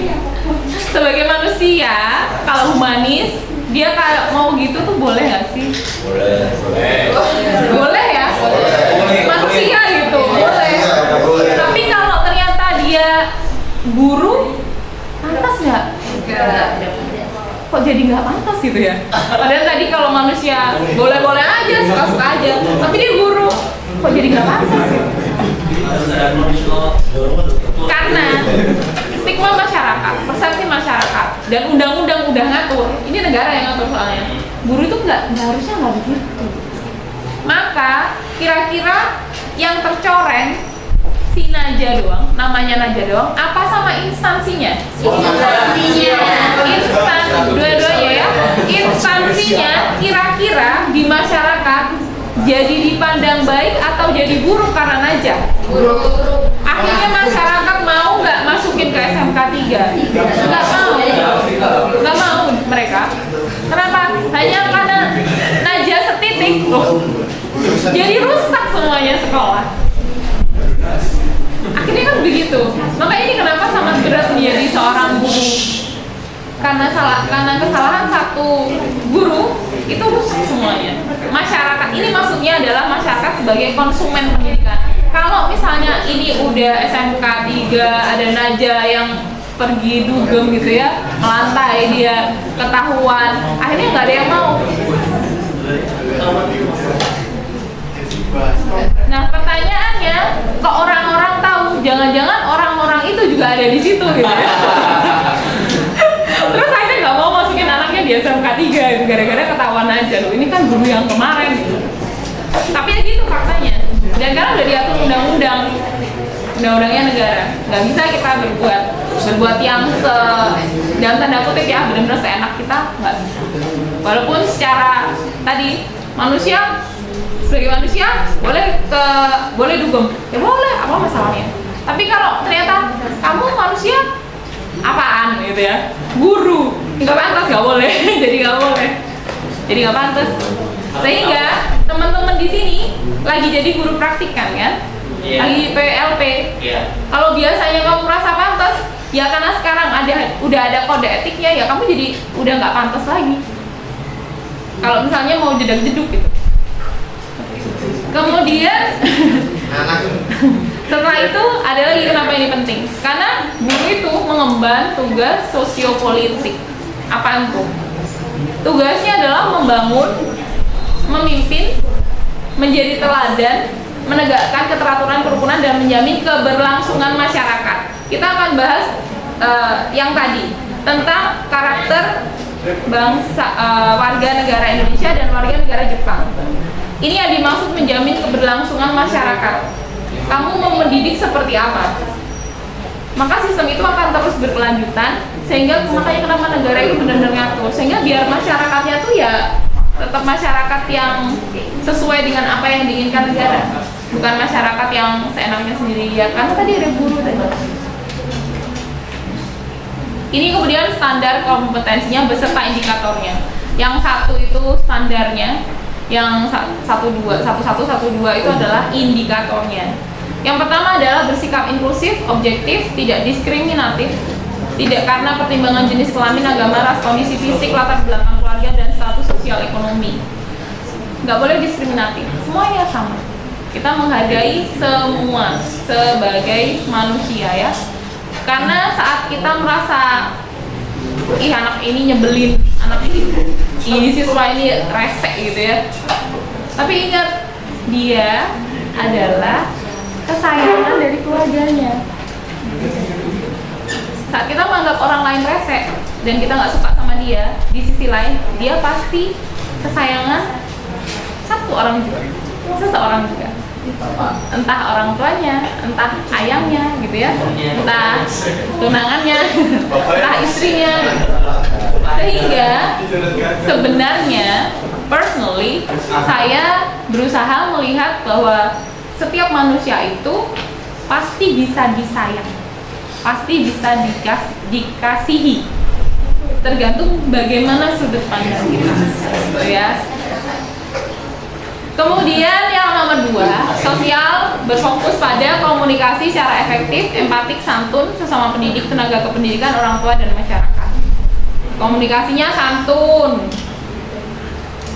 Sebagai manusia, kalau humanis, dia kayak mau gitu tuh boleh nggak sih? Boleh ya? Manusia gitu, boleh. Tapi kalau ternyata dia guru, pantas nggak? Kok jadi nggak pantas gitu ya? Padahal tadi kalau manusia boleh-boleh aja, suka-suka aja, tapi dia guru, kok jadi nggak pantas gitu? Karena stigma masyarakat dan undang-undang udah ngatur, ini negara yang ngatur soalnya. Guru itu nggak harusnya nggak begitu. Maka kira-kira yang tercoreng si Naja doang, namanya Naja doang, apa sama instansinya? Instan, dua-duanya ya. Instansinya kira-kira di masyarakat jadi dipandang baik atau jadi buruk karena Naja? Buruk. Akhirnya masyarakat mau nggak masukin ke SMK 3? Nggak mau. Nggak mau mereka. Kenapa? Hanya karena Naja setitik loh. Jadi rusak semuanya sekolah. Akhirnya kan begitu. Makanya ini kenapa sangat berat menjadi seorang guru. Karena kesalahan satu guru itu rusak semuanya. Masyarakat ini maksudnya adalah masyarakat sebagai konsumen pendidikan. Kalau misalnya ini udah SMK 3 ada Naja yang pergi dugem gitu ya, melantai, dia ketahuan, akhirnya nggak ada yang mau. Nah pertanyaannya, kok orang-orang tahu? Jangan-jangan orang-orang itu juga ada di situ gitu ya. Terus akhirnya nggak mau masukin anaknya di SMK 3 gitu, gara-gara ketahuan aja loh. Ini kan guru yang kemarin gitu. Tapi ya gitu faktanya. Dan karena udah diatur undang-undangnya negara, nggak bisa kita berbuat yang dalam tanda kutip ya benar-benar seenak kita, nggak bisa. Walaupun secara tadi manusia sebagai manusia boleh dugem, ya boleh, apa masalahnya? Tapi kalau ternyata kamu manusia apaan gitu ya, guru nggak pantas, nggak boleh, jadi nggak boleh, jadi nggak pantas. Sehingga teman-teman di sini lagi jadi guru praktikan kan, lagi PLP. Kalau biasanya kamu merasa pantas, ya karena sekarang udah ada kode etiknya, ya kamu jadi udah nggak pantas lagi. Kalau misalnya mau jedak-jeduk gitu. Kemudian setelah itu ada lagi kenapa ini penting, karena guru itu mengemban tugas sosiopolitik. Apaan tuh? Tugasnya adalah membangun, memimpin, menjadi teladan, menegakkan keteraturan kerukunan dan menjamin keberlangsungan masyarakat. Kita akan bahas yang tadi tentang karakter bangsa warga negara Indonesia dan warga negara Jepang. Ini yang dimaksud menjamin keberlangsungan masyarakat. Kamu mau mendidik seperti apa? Maka sistem itu akan terus berkelanjutan, sehingga makanya kenapa negara itu benar-benar ngatur, sehingga biar masyarakatnya tuh ya tetap masyarakat yang sesuai dengan apa yang diinginkan negara, bukan masyarakat yang seenaknya sendiri ya. Karena tadi ada guru tadi. Ini kemudian standar kompetensinya beserta indikatornya. Yang satu itu standarnya, yang 112 itu adalah indikatornya. Yang pertama adalah bersikap inklusif, objektif, tidak diskriminatif, tidak karena pertimbangan jenis kelamin, agama, ras, kondisi fisik, latar belakang keluarga, dan status sosial ekonomi. Nggak boleh diskriminatif, semuanya sama. Kita menghargai semua sebagai manusia ya. Karena saat kita merasa ih anak ini nyebelin, anak ini siswa ini resek gitu ya, tapi ingat dia adalah kesayangan dari keluarganya. Saat kita menganggap orang lain resek dan kita nggak suka sama dia, di sisi lain dia pasti kesayangan seseorang juga, entah orang tuanya, entah ayahnya gitu ya, entah tunangannya, entah istrinya. Sehingga sebenarnya personally saya berusaha melihat bahwa setiap manusia itu pasti bisa disayang, pasti bisa dikasihi, tergantung bagaimana sudut pandang kita, gitu ya. Kemudian yang nomor 2, sosial berfokus pada komunikasi secara efektif, empatik, santun sesama pendidik, tenaga kependidikan, orang tua dan masyarakat. Komunikasinya santun,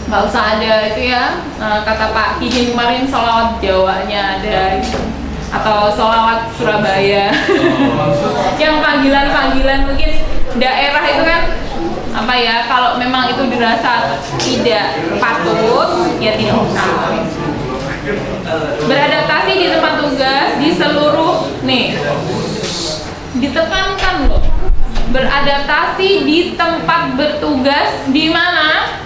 nggak usah ada itu ya, kata Pak Kijin kemarin sholawat Jawanya ada gitu, atau sholawat Surabaya. Yang panggilan mungkin daerah itu kan apa ya, kalau memang itu dirasa tidak patut ya tidak usah. Beradaptasi di tempat tugas di seluruh nih ditekankan loh, beradaptasi di tempat bertugas di mana?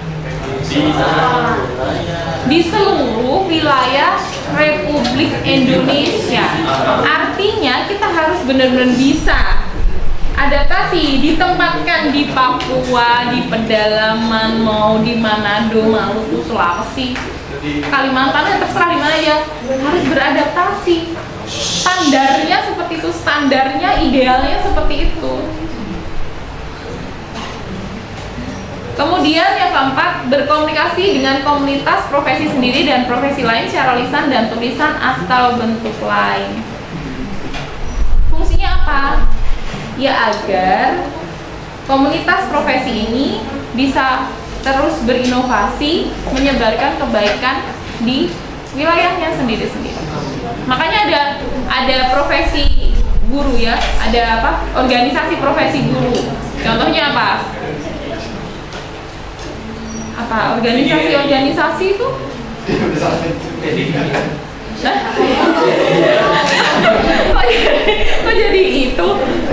Di seluruh wilayah Republik Indonesia. Artinya kita harus benar-benar bisa adaptasi, ditempatkan di Papua, di pedalaman, mau di Manado, Maluku, Sulawesi, Kalimantan, terserah di mana aja, harus beradaptasi. Standarnya seperti itu, standarnya idealnya seperti itu. Kemudian yang keempat, berkomunikasi dengan komunitas, profesi sendiri dan profesi lain secara lisan dan tulisan atau bentuk lain. Fungsinya apa? Ya agar komunitas profesi ini bisa terus berinovasi, menyebarkan kebaikan di wilayahnya sendiri-sendiri. Makanya ada profesi guru ya, ada apa? Organisasi profesi guru. Contohnya apa? Apa organisasi itu? Nah, kok jadi itu?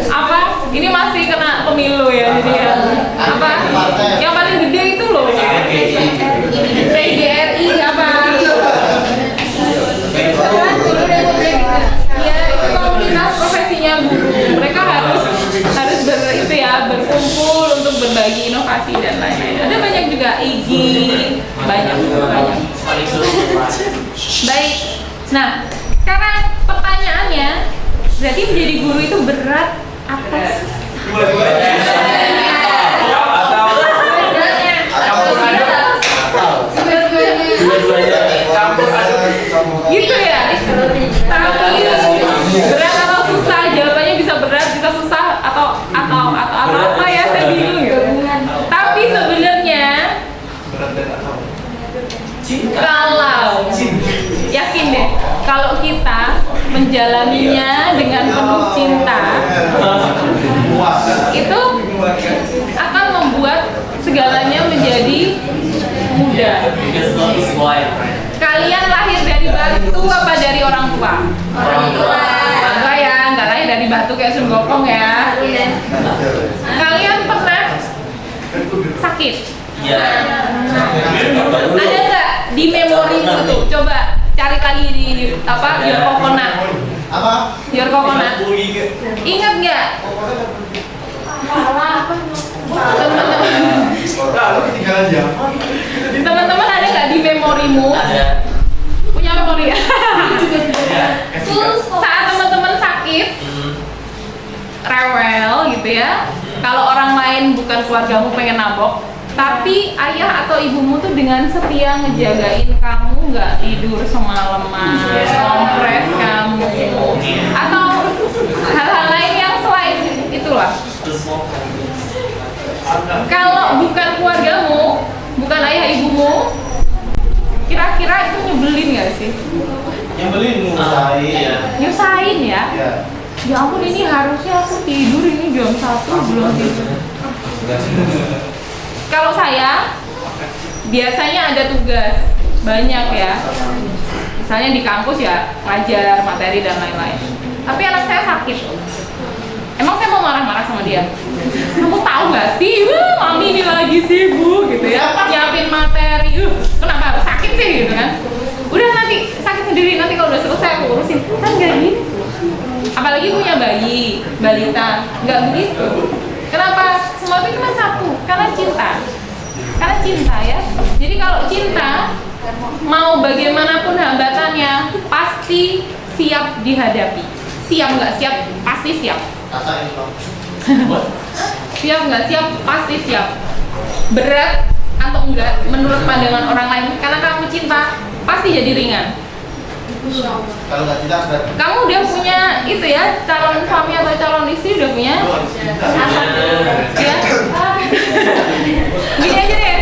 Apa? Ini masih kena pemilu ya, jadi ya. Apa? Yang paling gede itu loh. PGRI apa? Ya, itu komunitas profesinya guru. Mereka harus berkumpul untuk berbagi inovasi dan lain-lain. Ada banyak juga IGI, banyak. Baik. Nah, sekarang pertanyaannya, berarti menjadi guru itu berat atau gitu ya? Tapi berat atau susah? Jawabannya bisa berat, bisa susah atau apa ya? Saya bingung ya. Tapi sebenarnya kalau yakin deh, kalau kita menjalaninya dengan penuh cinta, itu akan membuat segalanya menjadi mudah. Kalian lahir dari batu apa dari orang tua? Orang tua. Enggak ya, enggak lahir dari batu kayak Sun Gokong ya. Kalian pernah sakit? Iya. Ada nggak di memori itu? Coba cari lagi di apa? Your Coconut. Apa? Your Coconut. Ingat nggak? Teman-teman ada nggak di memorimu? Ada. Punya memori ya? Saat teman-teman sakit, rewel gitu ya. Kalau orang lain bukan keluargamu pengen nabok, tapi ayah atau ibumu tuh dengan setia ngejagain kamu nggak tidur semalaman, kompres kamu, atau hal-hal lain yang selain itulah. Kalau bukan keluargamu, bukan ayah ibumu, kira-kira itu nyebelin nggak sih? Nyebelin, nyusahin. Nyusahin ya? Iya. Ya ampun, ini harusnya aku tidur, ini jam 1 belum tidur. Kalau saya biasanya ada tugas banyak ya, misalnya di kampus ya ngajar materi dan lain-lain. Tapi anak saya sakit. Emang saya mau marah-marah sama dia? Kamu tahu nggak sih, mami ini lagi sibuk gitu ya, nyiapin materi. Kenapa harus sakit sih gitu kan? Udah nanti sakit sendiri, nanti kalau udah selesai aku urusin. Kan nggak gitu. Apalagi punya bayi, balita, nggak begitu. Kenapa? Semua itu cuma satu, karena cinta. Karena cinta ya. Jadi kalau cinta, mau bagaimanapun hambatannya, pasti siap dihadapi. Siap nggak siap, pasti siap. Siap nggak siap, pasti siap. Berat atau enggak, menurut pandangan orang lain, karena kamu cinta, pasti jadi ringan. Kalau nggak cinta, Kamu udah punya itu ya, calon suami atau calon istri udah punya? Ya. Gini aja deh.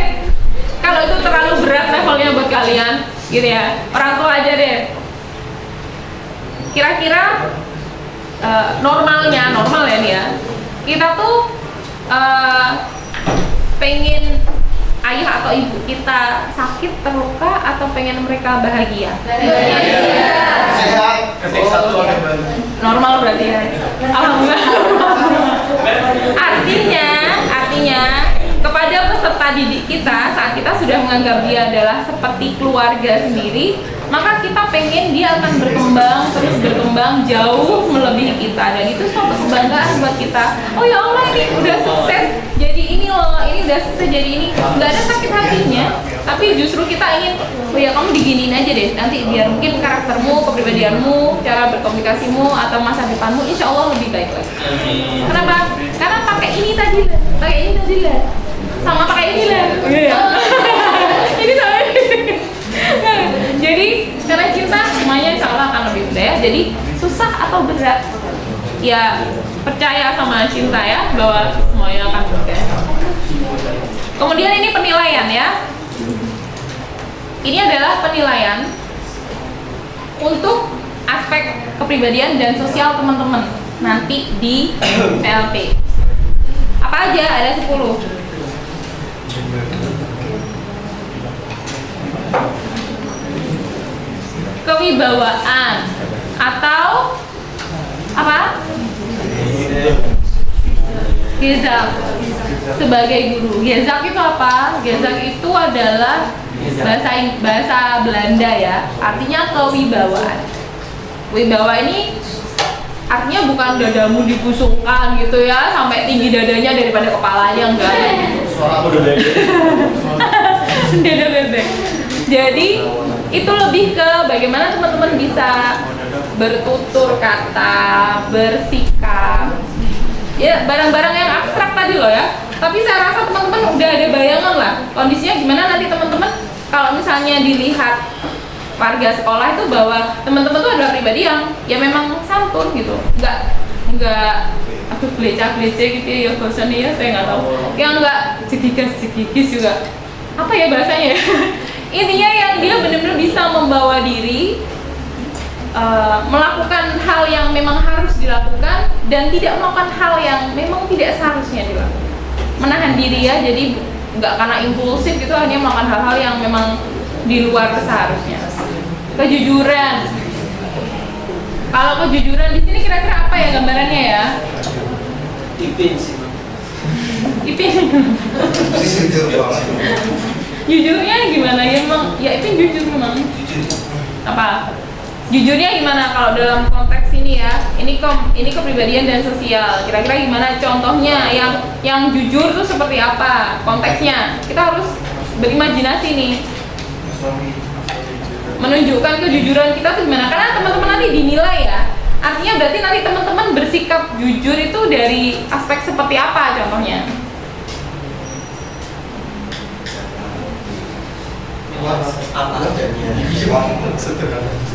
Kalau itu terlalu berat levelnya buat kalian, gitu ya. Orang tua aja deh. Kira-kira normal ya nih ya. Kita tuh pengen ayah atau ibu kita sakit, terluka, atau pengen mereka bahagia? sehat. Ketik satu ada baru. Normal berarti ya. Alhamdulillah. menganggap dia adalah seperti keluarga sendiri, maka kita pengen dia akan berkembang, terus berkembang jauh melebihi kita, dan itu suatu kebanggaan buat kita. Oh ya Allah, ini udah sukses jadi ini loh, ini udah sukses jadi ini, nggak ada sakit hatinya, tapi justru kita ingin, oh ya kamu diginiin aja deh, nanti biar mungkin karaktermu, kepribadianmu, cara berkomunikasimu atau masa depanmu insya Allah lebih baik lagi. Kenapa? Karena pakai ini tadi lah, sama pakai ini lah. Ini sama ini. Jadi karena cinta semuanya insya Allah akan lebih mudah ya. Jadi susah atau berat, ya percaya sama cinta ya bahwa semuanya akan mudah. Kemudian ini penilaian ya. Ini adalah penilaian untuk aspek kepribadian dan sosial teman-teman nanti di PLP. Apa aja? Ada 10. Kewibawaan atau apa? Gezak sebagai guru. Gezak itu apa? Gezak itu adalah bahasa Belanda ya. Artinya kewibawaan. Wibawa ini artinya bukan dadamu dibusungkan gitu ya, sampai tinggi dadanya daripada kepalanya, enggak ada gitu. Suara aku udah Dada bebek. Jadi itu lebih ke bagaimana teman-teman bisa bertutur kata, bersikap, ya barang-barang yang abstrak tadi loh ya. Tapi saya rasa teman-teman udah ada bayangan lah kondisinya gimana nanti teman-teman kalau misalnya dilihat warga sekolah itu bahwa teman-teman tuh adalah pribadi yang ya memang santun gitu, nggak aduh belecak-belecek gitu ya bahasanya ya, saya nggak tahu, yang nggak jegigis juga apa ya bahasanya ya. Intinya yang dia benar-benar bisa membawa diri melakukan hal yang memang harus dilakukan dan tidak melakukan hal yang memang tidak seharusnya dilakukan, menahan diri ya, jadi nggak karena impulsif gitu hanya melakukan hal-hal yang memang di luar seharusnya. Kejujuran. Kalau kejujuran di sini kira-kira apa ya gambarannya ya? Ipin sih. Ipin. Jujurnya gimana ya emang? Ya Ipin jujur memang. Apa? Jujurnya gimana kalau dalam konteks ini ya? Ini kepribadian dan sosial. Kira-kira gimana contohnya yang jujur tuh seperti apa? Konteksnya. Kita harus berimajinasi nih. Menunjukkan kejujuran kita tuh gimana? Karena teman-teman nanti dinilai ya. Artinya berarti nanti teman-teman bersikap jujur itu dari aspek seperti apa contohnya?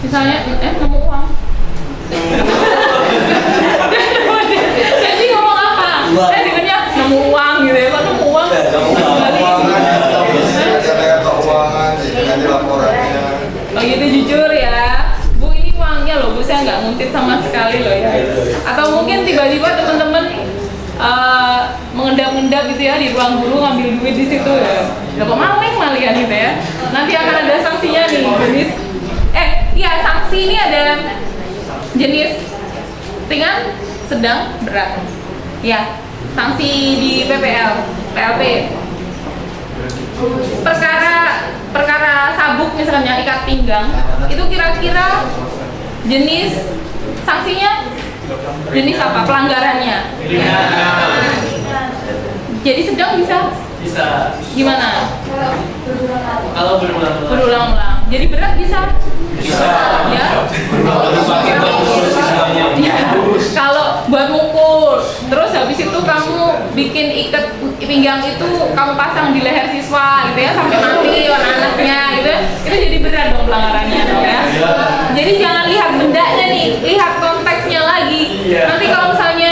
Misalnya, nemu uang. Jadi ngomong apa? Saya dengarnya nemu uang gitu ya, kok nemu uang? Oh gitu, jujur ya. Bu, ini uangnya loh Bu, saya nggak nguntit sama sekali loh ya. Atau mungkin tiba-tiba teman-teman mengendap-endap gitu ya di ruang guru ngambil duit di situ ya. Loh kok maling malian gitu ya. Nanti akan ada sanksinya nih jenis. Sanksi ini ada jenis ringan, sedang, berat. Ya, sanksi di PLP. Perkara sabuk misalnya ikat pinggang, itu kira-kira jenis sanksinya jenis apa? Pelanggarannya. Jadi sedang bisa? Gimana? Kalau berulang-ulang. Berulang-ulang. Jadi berat bisa? Ya. Kalau buat mukul, terus habis itu kamu bikin ikat pinggang itu kamu pasang di leher siswa gitu ya sampai mati anak-anaknya gitu, itu jadi berat dong pelanggarannya dong ya. Jadi jangan lihat bendanya nih, lihat konteksnya lagi. Nanti kalau misalnya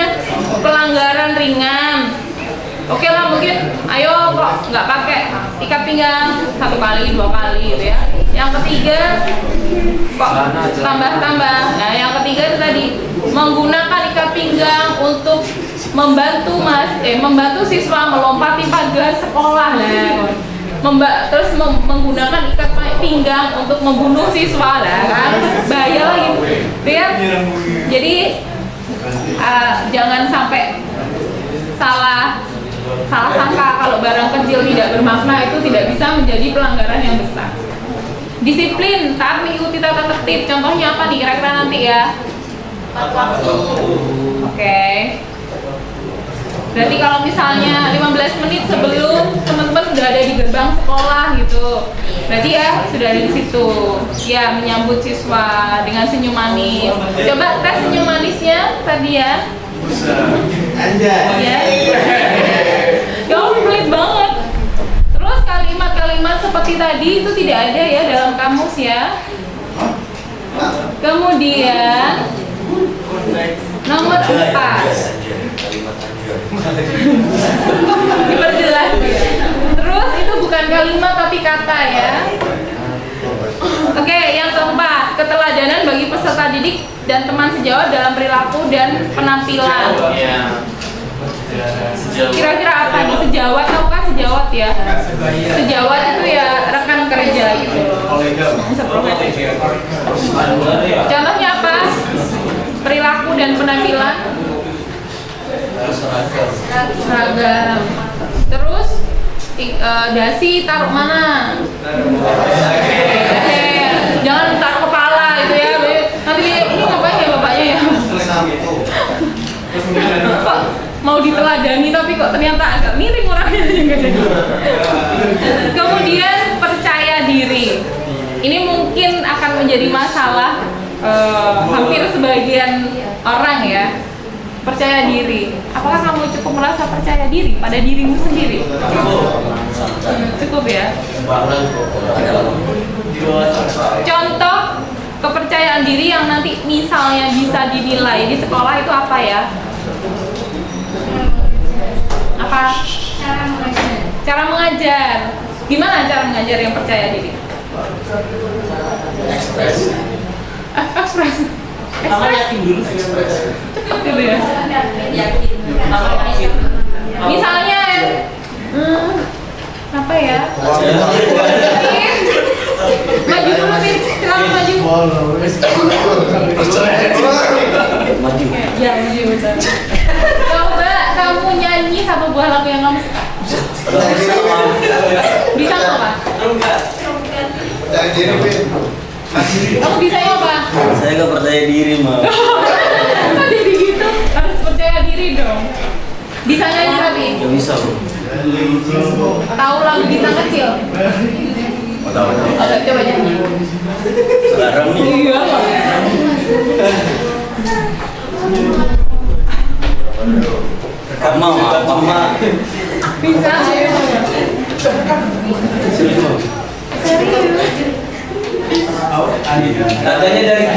pelanggaran ringan, oke lah mungkin, ayo kok nggak pakai ikat pinggang 1 kali 2 kali gitu ya. Yang ketiga kok tambah-tambah. Nah yang ketiga itu tadi menggunakan ikat pinggang untuk membantu siswa melompati pagar sekolah lah. Terus menggunakan ikat pinggang untuk membunuh siswa lah kan, bahaya lagi ya. Jadi jangan sampai salah salah sangka kalau barang kecil tidak bermakna itu tidak bisa menjadi pelanggaran yang besar. Disiplin, taat mengikuti tata tertib. Contohnya apa nih kira-kira nanti ya? Oke. Berarti kalau misalnya 15 menit sebelum teman-teman sudah ada di gerbang sekolah gitu, berarti ya sudah ada di situ. Ya, menyambut siswa dengan senyum manis. Coba tes senyum manisnya tadi ya. Ya. Kamu pelit banget. Terus kalimat-kalimat seperti tadi itu tidak ada ya dalam kamus ya. Kemudian nomor 4. Diperjelas ya. Terus itu bukan kalimat tapi kata ya. Oke, yang keempat, keteladanan bagi peserta didik dan teman sejawat dalam perilaku dan penampilan. Kira-kira apa nih sejawat? Tahu kan sejawat ya? Sejawat itu ya rekan kerja gitu. Seprofesi. Contohnya apa? Perilaku dan penampilan. Seragam. Terus dasi taruh mana? Jangan taruh kepala gitu ya. Nanti ini ngapain ya bapaknya ya? Kok mau diteladani tapi kok ternyata agak miring orangnya. Kemudian percaya diri. Ini mungkin akan menjadi masalah hampir sebagian orang ya. Percaya diri. Apakah kamu cukup merasa percaya diri pada dirimu sendiri? Cukup ya. Contoh kepercayaan diri yang nanti misalnya bisa dinilai di sekolah itu apa ya? Apa? Cara mengajar. Gimana cara mengajar yang percaya diri? Ekspresi. Sama yakin dulu sih. Gitu ya. Misalnya apa ya? Maju dulu nih, silakan maju. Ya, maju betul. Coba kamu nyanyi satu buah lagu yang kamu suka. Bisa nggak Pak? Kamu bisa apa? Saya nggak percaya diri, Mam. Kok jadi gitu? Harus percaya diri dong. Bisa nyanyi tapi? Nggak bisa, Bu. Tahu lagu Bintang Kecil? Tahu. Agak coba nyanyi. Sekarang nih. Iya. Mama. Bisa, ayo. Serius. Katanya dari G.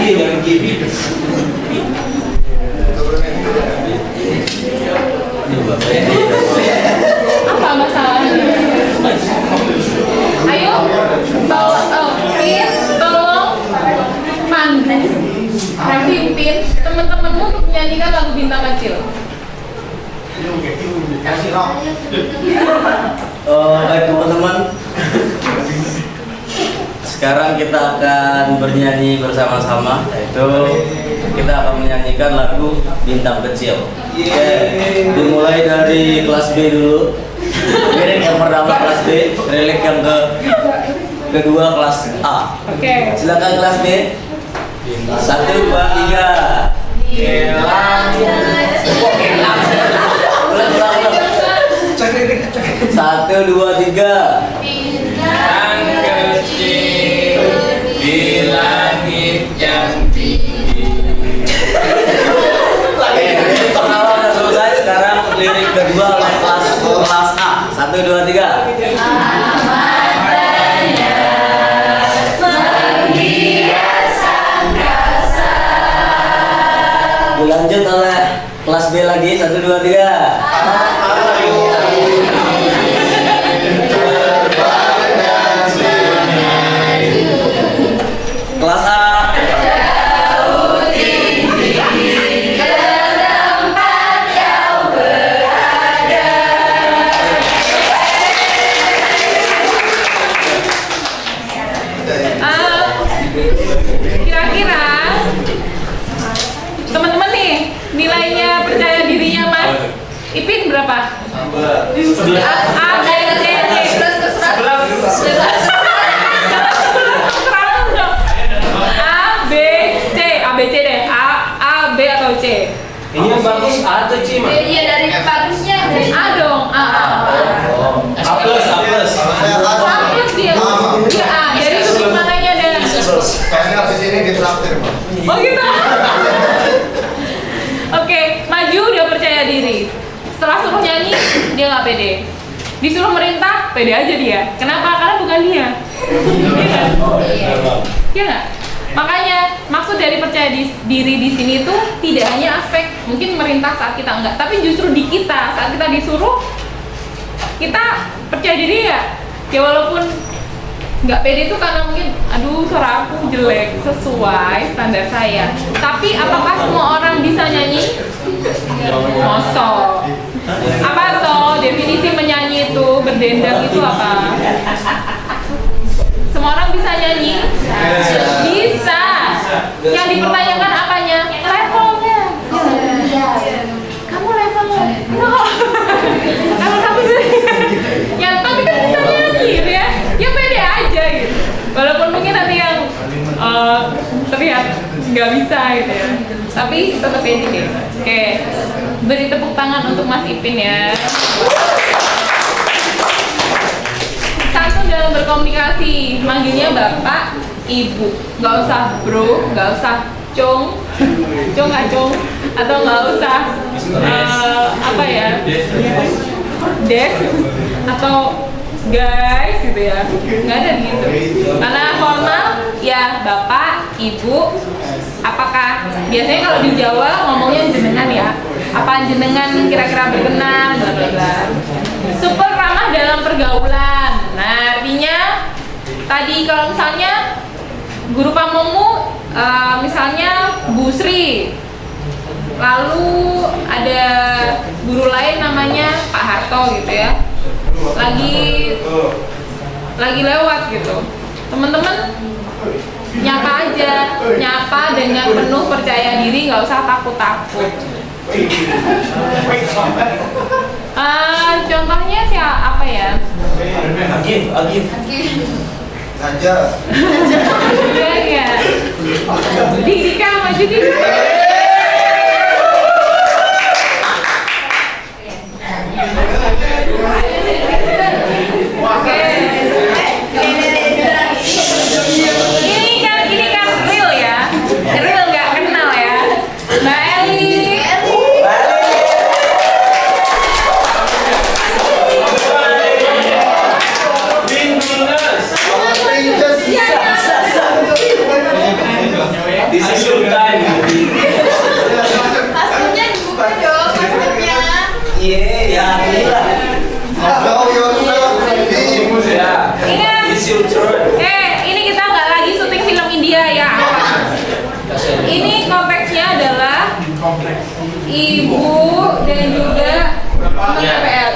Apa masalahnya? Ayo, bawa Pin, tolong pimpin teman-temanmu untuk menyanyikan lagu Bintang Kecil. Baik teman-teman. Sekarang kita akan bernyanyi bersama-sama, yaitu kita akan menyanyikan lagu Bintang Kecil. Oke, dimulai dari kelas B dulu. Lirik yang pertama kelas B, lirik yang kedua kelas A. Oke. Silakan kelas B. 1, 2, 3. Ulang. 1, 2, 3. Bintang kecil di langit yang tinggi. Lirik pertama udah selesai, sekarang lirik kedua oleh kelas A. 1, 2, 3. Dilanjut oleh kelas B lagi. 1, 2, 3. Kelas A. Kira-kira teman-teman nih nilainya percaya dirinya Mas Ipin berapa? A, B, C, D. A, B, C. A, B, C deh. A, B atau C? Ini yang bagus A atau C, Mak? Iya dari bagusnya dari A dong. A. A plus. A plus dia. Dia A. Dari sudut mananya dan. Soalnya habis ini ditraktir, Pak. Oh gitu. Oke, maju dia percaya diri. Setelah suruh nyanyi, dia nggak pede. Disuruh merintah, pede aja dia. Kenapa? Karena bukan dia. Iya nggak? Iya nggak? Makanya maksud dari percaya diri di sini itu tidak hanya aspek mungkin merintah saat kita enggak, tapi justru di kita saat kita disuruh kita percaya diri ya. Ya walaupun nggak pede itu karena mungkin aduh suara aku jelek sesuai standar saya. Tapi apakah semua orang bisa nyanyi? Mosok. Apa toh definisi menyanyi itu berdendang itu apa? Semua orang bisa nyanyi? Bisa. Yang dipertanyakan apanya? Levelnya. Kamu levelnya? No. Kalau kamu ya tapi kan bisa nyanyi gitu ya. Ya pede aja gitu. Walaupun mungkin nanti yang terlihat nggak bisa gitu ya. Tapi tetap pede deh. Oke. Beri tepuk tangan untuk Mas Ipin ya. Satu dalam berkomunikasi, manggilnya bapak, ibu, nggak usah bro, nggak usah cung, atau nggak usah apa ya, des, atau guys gitu ya, nggak ada gitu. Karena formal ya bapak, ibu. Apakah biasanya kalau di Jawa ngomongnya jenengan ya? Apa jenengan kira-kira berkenan? Bla bla bla. Super ramah dalam pergaulan. Nah, artinya tadi kalau misalnya guru pamumu misalnya Bu Sri, lalu ada guru lain namanya Pak Harto gitu ya, lagi lewat gitu, teman-teman nyapa aja, nyapa dengan penuh percaya diri, nggak usah takut-takut. Contohnya siapa apa ya? Agif. Aja. Iya. Dika maju di. Oke. Ini kan real ya. Real nggak kenal ya. Mbak Eli. This is your time. Maskernya dibuka dong, maskernya. Ya, gila. Know yourself. Ya. Ingat. It's your turn. Ini kita nggak lagi syuting film India ya. Ini konteksnya adalah ibu dan juga PPL.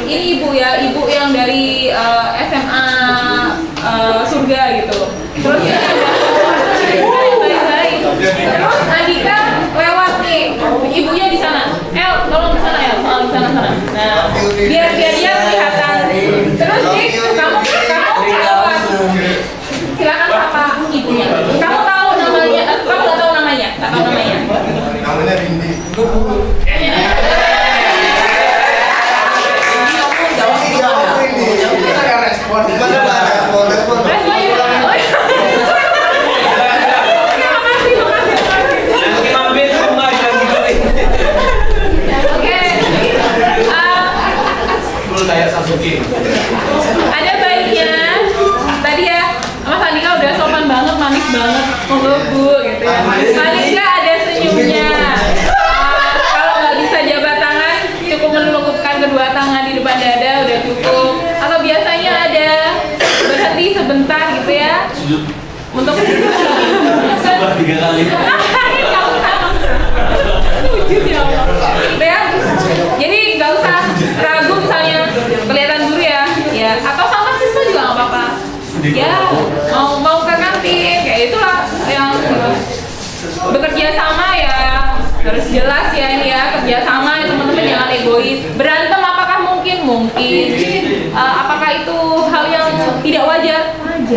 Ini ibu ya, ibu yang dari SMA surga gitu. Terus ini ada baik-baik. Terus Andika lewat nih, ibunya di sana. Tolong di sana ya, di sana. Nah, biar dia kelihatan. Terus Dik, kamu lewat. Silakan sapa ibunya. Kamu tahu namanya? Kamu nggak tahu namanya? Nggak tahu namanya. Namanya Rindi. Respon. Nanti mampir ke rumah dan gituin. Oke. Full kayak Sasuke. Ada baiknya tadi ya Mas Andika udah sopan banget, manis banget, monggo Bu gitu ya. Paling nggak ada senyumnya. Kalau nggak bisa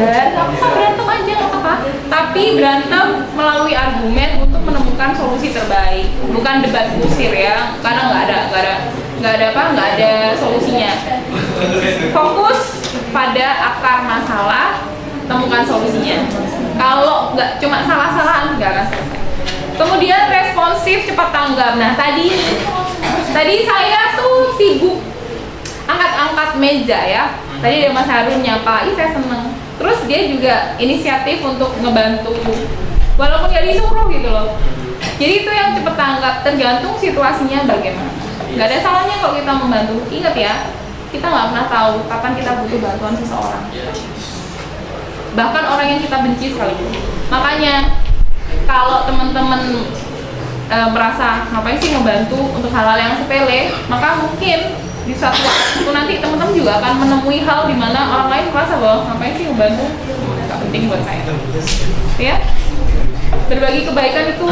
belajar, nggak apa-apa berantem aja nggak apa-apa. Tapi berantem melalui argumen untuk menemukan solusi terbaik, bukan debat kusir ya, karena nggak ada solusinya. Fokus pada akar masalah, temukan solusinya. Kalau nggak cuma salah-salahan nggak akan selesai. Kemudian responsif, cepat tanggap. Nah tadi saya tuh sibuk angkat-angkat meja ya. Tadi ada Mas Harun nyapa, saya seneng. Terus dia juga inisiatif untuk ngebantu, walaupun gak disuruh gitu loh. Jadi itu yang cepat tanggap, tergantung situasinya bagaimana. Gak ada salahnya kalau kita membantu. Ingat ya, kita nggak pernah tahu kapan kita butuh bantuan seseorang. Bahkan orang yang kita benci sekalipun. Makanya kalau teman-teman merasa ngapain sih ngebantu untuk hal-hal yang sepele, maka mungkin di suatu waktu nanti teman-teman juga akan menemui hal di mana orang lain merasa bahwa ngapain sih ngebantu, nggak penting buat saya. Ya, berbagi kebaikan itu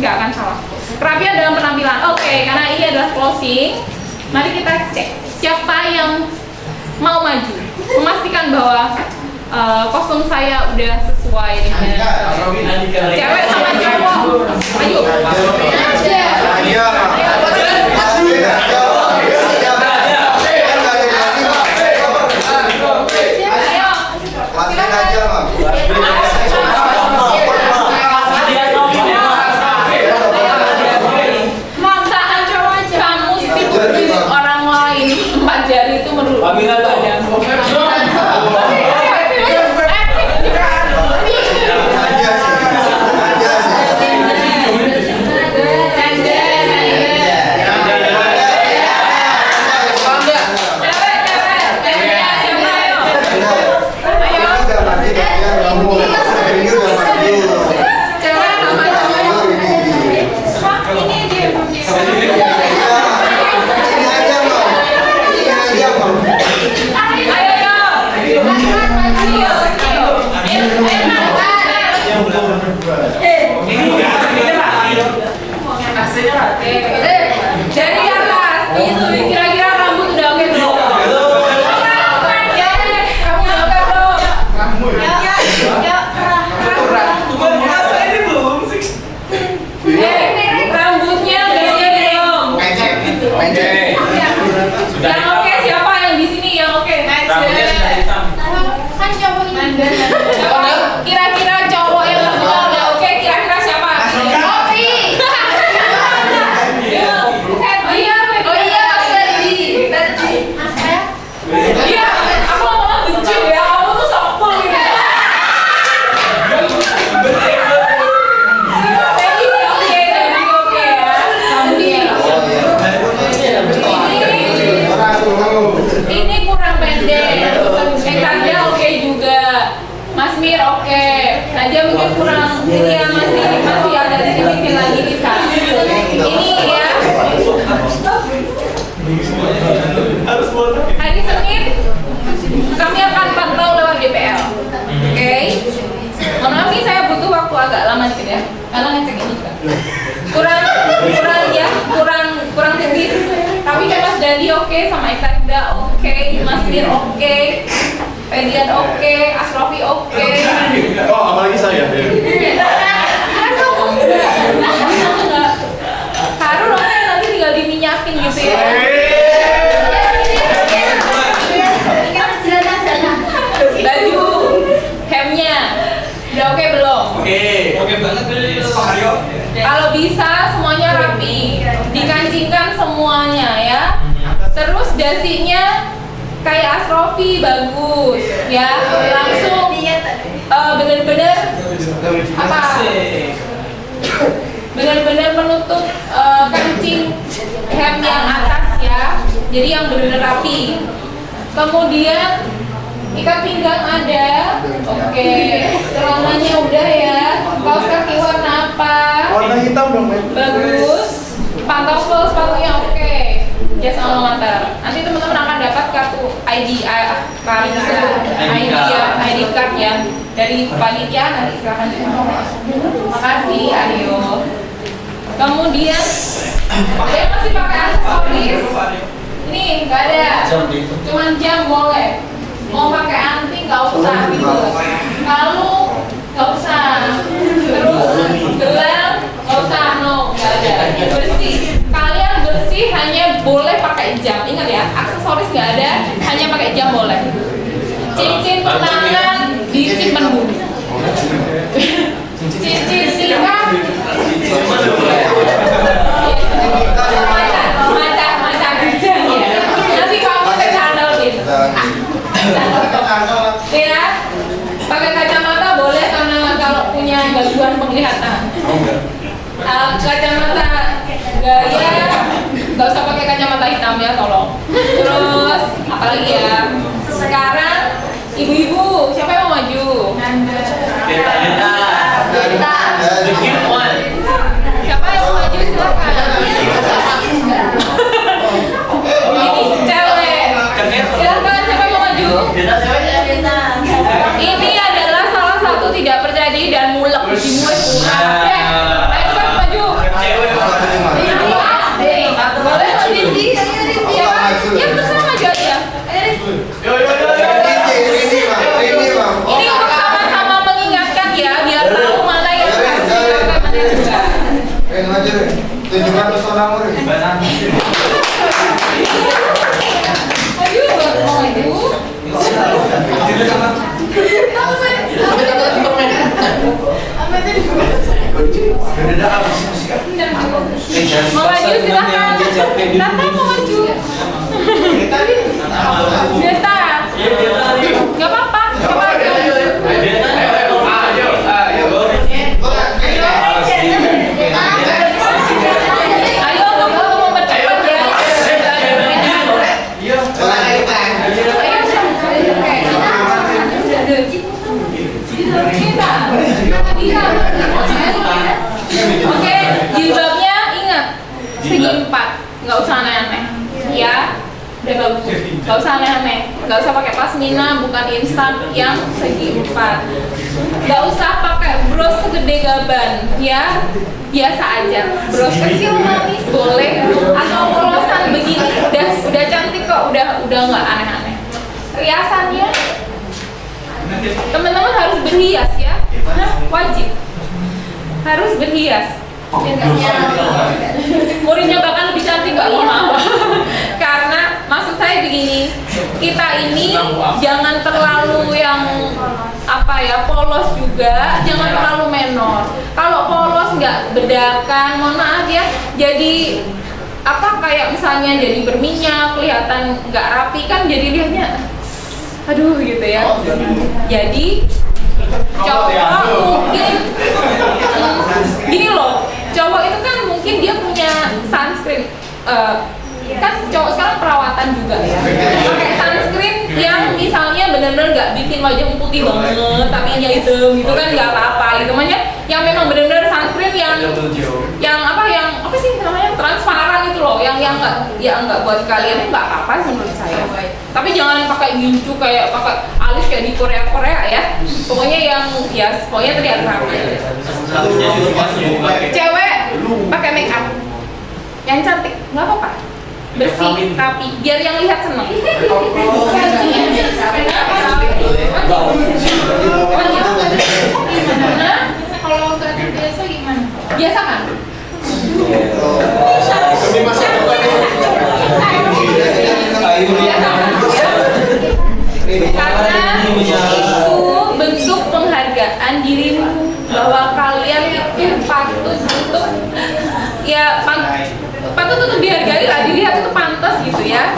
nggak akan salah. Kerapian dalam penampilan. Oke, karena ini adalah closing, mari kita cek siapa yang mau maju, memastikan bahwa kostum saya udah sesuai dengan cewek sama cowok. Maju. Dari atas, itu kira-kira rambut udah oke belum? Rambutnya udah oke belum? Yang oke siapa yang di sini yang oke? Kan cowok ini. Kira-kira cowok yang rambutnya udah oke, kira-kira siapa? Iya, aku ngomong benci ya, kamu tuh sopul gitu. Tadi oke ya. Ini kurang pendek. Tanda oke juga. Mas Mir oke. Nadia mungkin kurang. Ini ya masih ada di lagi bisa. Ini ya. Hari Senin kami akan pantau lewat DPL. Oke. Mohon maaf nih saya butuh waktu agak lama dikit ya, karena ngecek ini juga. Kurang tipis. Tapi kan Mas Dandi oke, sama Eka Ida oke, Mas Mir oke, Fedian oke, Asrofi oke. Oh, apalagi saya. Harun oke, nanti tinggal diminyakin gitu ya. Baju hemnya udah oke belum? Oke banget Pak Haryo. Kalau bisa semuanya rapi, dikancingkan semuanya ya. Terus dasinya kayak Asrofi bagus ya, langsung bener-bener apa? Bener-bener menutup kancing hem yang atas ya. Jadi yang bener-bener rapi. Kemudian ikat pinggang ada, oke. Celananya udah ya. Kaos kaki warna apa? Warna hitam dong, Mbak. Bagus. Pantofel sepatunya oke. Jas alma mater. Nanti teman-teman akan dapat kartu ID card ya dari panitia, nanti silakan diinformasi. Makasih, Aryo. Kemudian ada yang masih pakai aksesoris? Ini nggak ada. Cuman jam boleh. Mau pakai anting nggak usah gitu. Kalau nggak usah, terus gelang nggak usah, no, nggak ada. Bersih, kalian bersih hanya boleh pakai jam. Ingat ya, aksesoris nggak ada, hanya pakai jam boleh. Cincin tangan disimpan dulu. Cincin singkat. Macam aja ya. Nanti kamu saya candalin. Ya, pakai kacamata boleh karena kalau punya gangguan penglihatan. Kacamata gaya nggak usah pakai kacamata hitam ya, tolong. Terus apalagi ya? Sekarang ibu-ibu siapa yang mau maju? Siapa yang mau maju silakan. Ini cewek. Silakan siapa yang mau maju? Ini adalah salah satu tidak percaya diri dan mulek dimulai kurang. Ayo cepat maju. Boleh maju. Siapa? Ya terserah maju aja. Ini untuk sama-sama mengingatkan ya, biar tahu mana yang pasti, mana yang enggak. Maju, mau maju. Mau maju silakan. Datang mau maju. Deta. Gak apa-apa. Coba aja. Ayo untuk mempercepat ya. Oke, jilbabnya ingat segi 4, nggak usah aneh-aneh, ya. Udah bagus, nggak usah aneh-aneh, nggak usah pakai pasmina, bukan instan yang segi 4. Nggak usah pakai bros segede gaban, ya. Biasa aja, bros kecil manis boleh, atau polosan begini, udah cantik kok, udah nggak aneh-aneh. Riasannya, teman-teman harus berhias ya, wajib harus berhias. Muridnya bahkan lebih cantik nggak mau. Karena maksud saya begini, kita ini jangan terlalu yang polos juga, jangan terlalu menor. Kalau polos nggak bedakan, mohon maaf ya, jadi kayak misalnya jadi berminyak, kelihatan nggak rapi kan, jadi lihatnya aduh gitu ya. Jadi cowok mungkin gini loh, cowok itu kan mungkin dia punya sunscreen, kan cowok sekarang perawatan juga ya, pakai sunscreen yang misalnya benar-benar nggak bikin wajah putih banget tapi hanya hitam gitu kan, nggak apa-apa gitu. Makanya yang memang benar-benar sunscreen yang apa sih namanya, transparan itu loh, yang nggak buat kalian nggak apa-apa menurut saya. Tapi jangan pakai gincu kayak pakai alis kayak di Korea ya. Pokoknya yang pokoknya terlihat rapi. Cewek pakai make up yang cantik nggak apa-apa, bersih rapi, biar yang lihat seneng. Nah, kalau cantik biasa gimana? Biasa kan? Karena itu bentuk penghargaan dirimu, bahwa kalian itu patut untuk patut untuk dihargai lah, dilihat itu pantas gitu ya.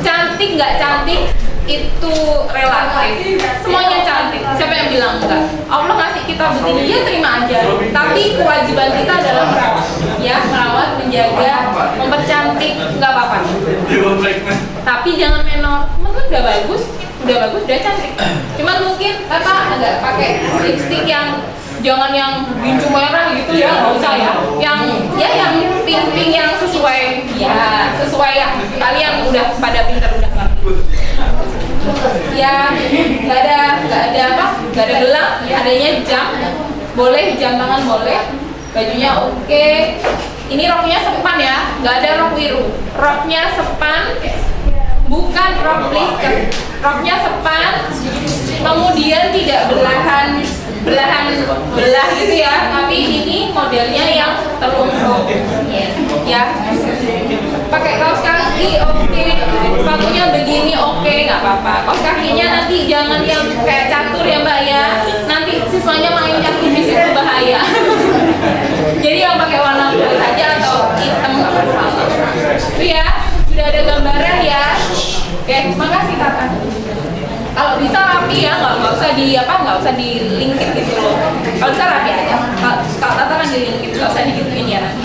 Cantik nggak cantik itu relatif, semuanya cantik. Siapa yang bilang enggak? Allah ngasih kita begini, ya terima aja. Tapi kewajiban kita adalah merawat, ya, merawat, menjaga, mempercantik, nggak apa-apa. Tapi jangan menor. Teman-teman udah bagus, udah cantik. Cuman mungkin agak pakai lipstick yang jangan yang gincu merah gitu ya, nggak usah ya. Yang pink yang sesuai, ya sesuai yang kalian udah pada pintar, udah ngerti. Ya nggak ada gelang, adanya jam, boleh jam tangan boleh, bajunya oke. Ini roknya sepan ya, nggak ada rok biru, roknya sepan, bukan rok pleater. Roknya sepan, kemudian tidak belah gitu ya, tapi ini modelnya yang terungkup ya. Pakai kaos kaki oke, sepatunya begini oke, nggak apa-apa. Kaos kakinya nanti jangan yang kayak catur ya mbak ya, nanti siswanya main catur di situ bahaya. Jadi yang pakai warna kulit aja atau hitam nggak masalah. Itu ya, sudah ada gambaran ya. Oke, makasih kakak. Kalau bisa rapi ya, nggak usah dilingkit gitu loh. Kalau bisa rapi aja. Kalau tata kan dilingkit, nggak usah digituin ya nanti.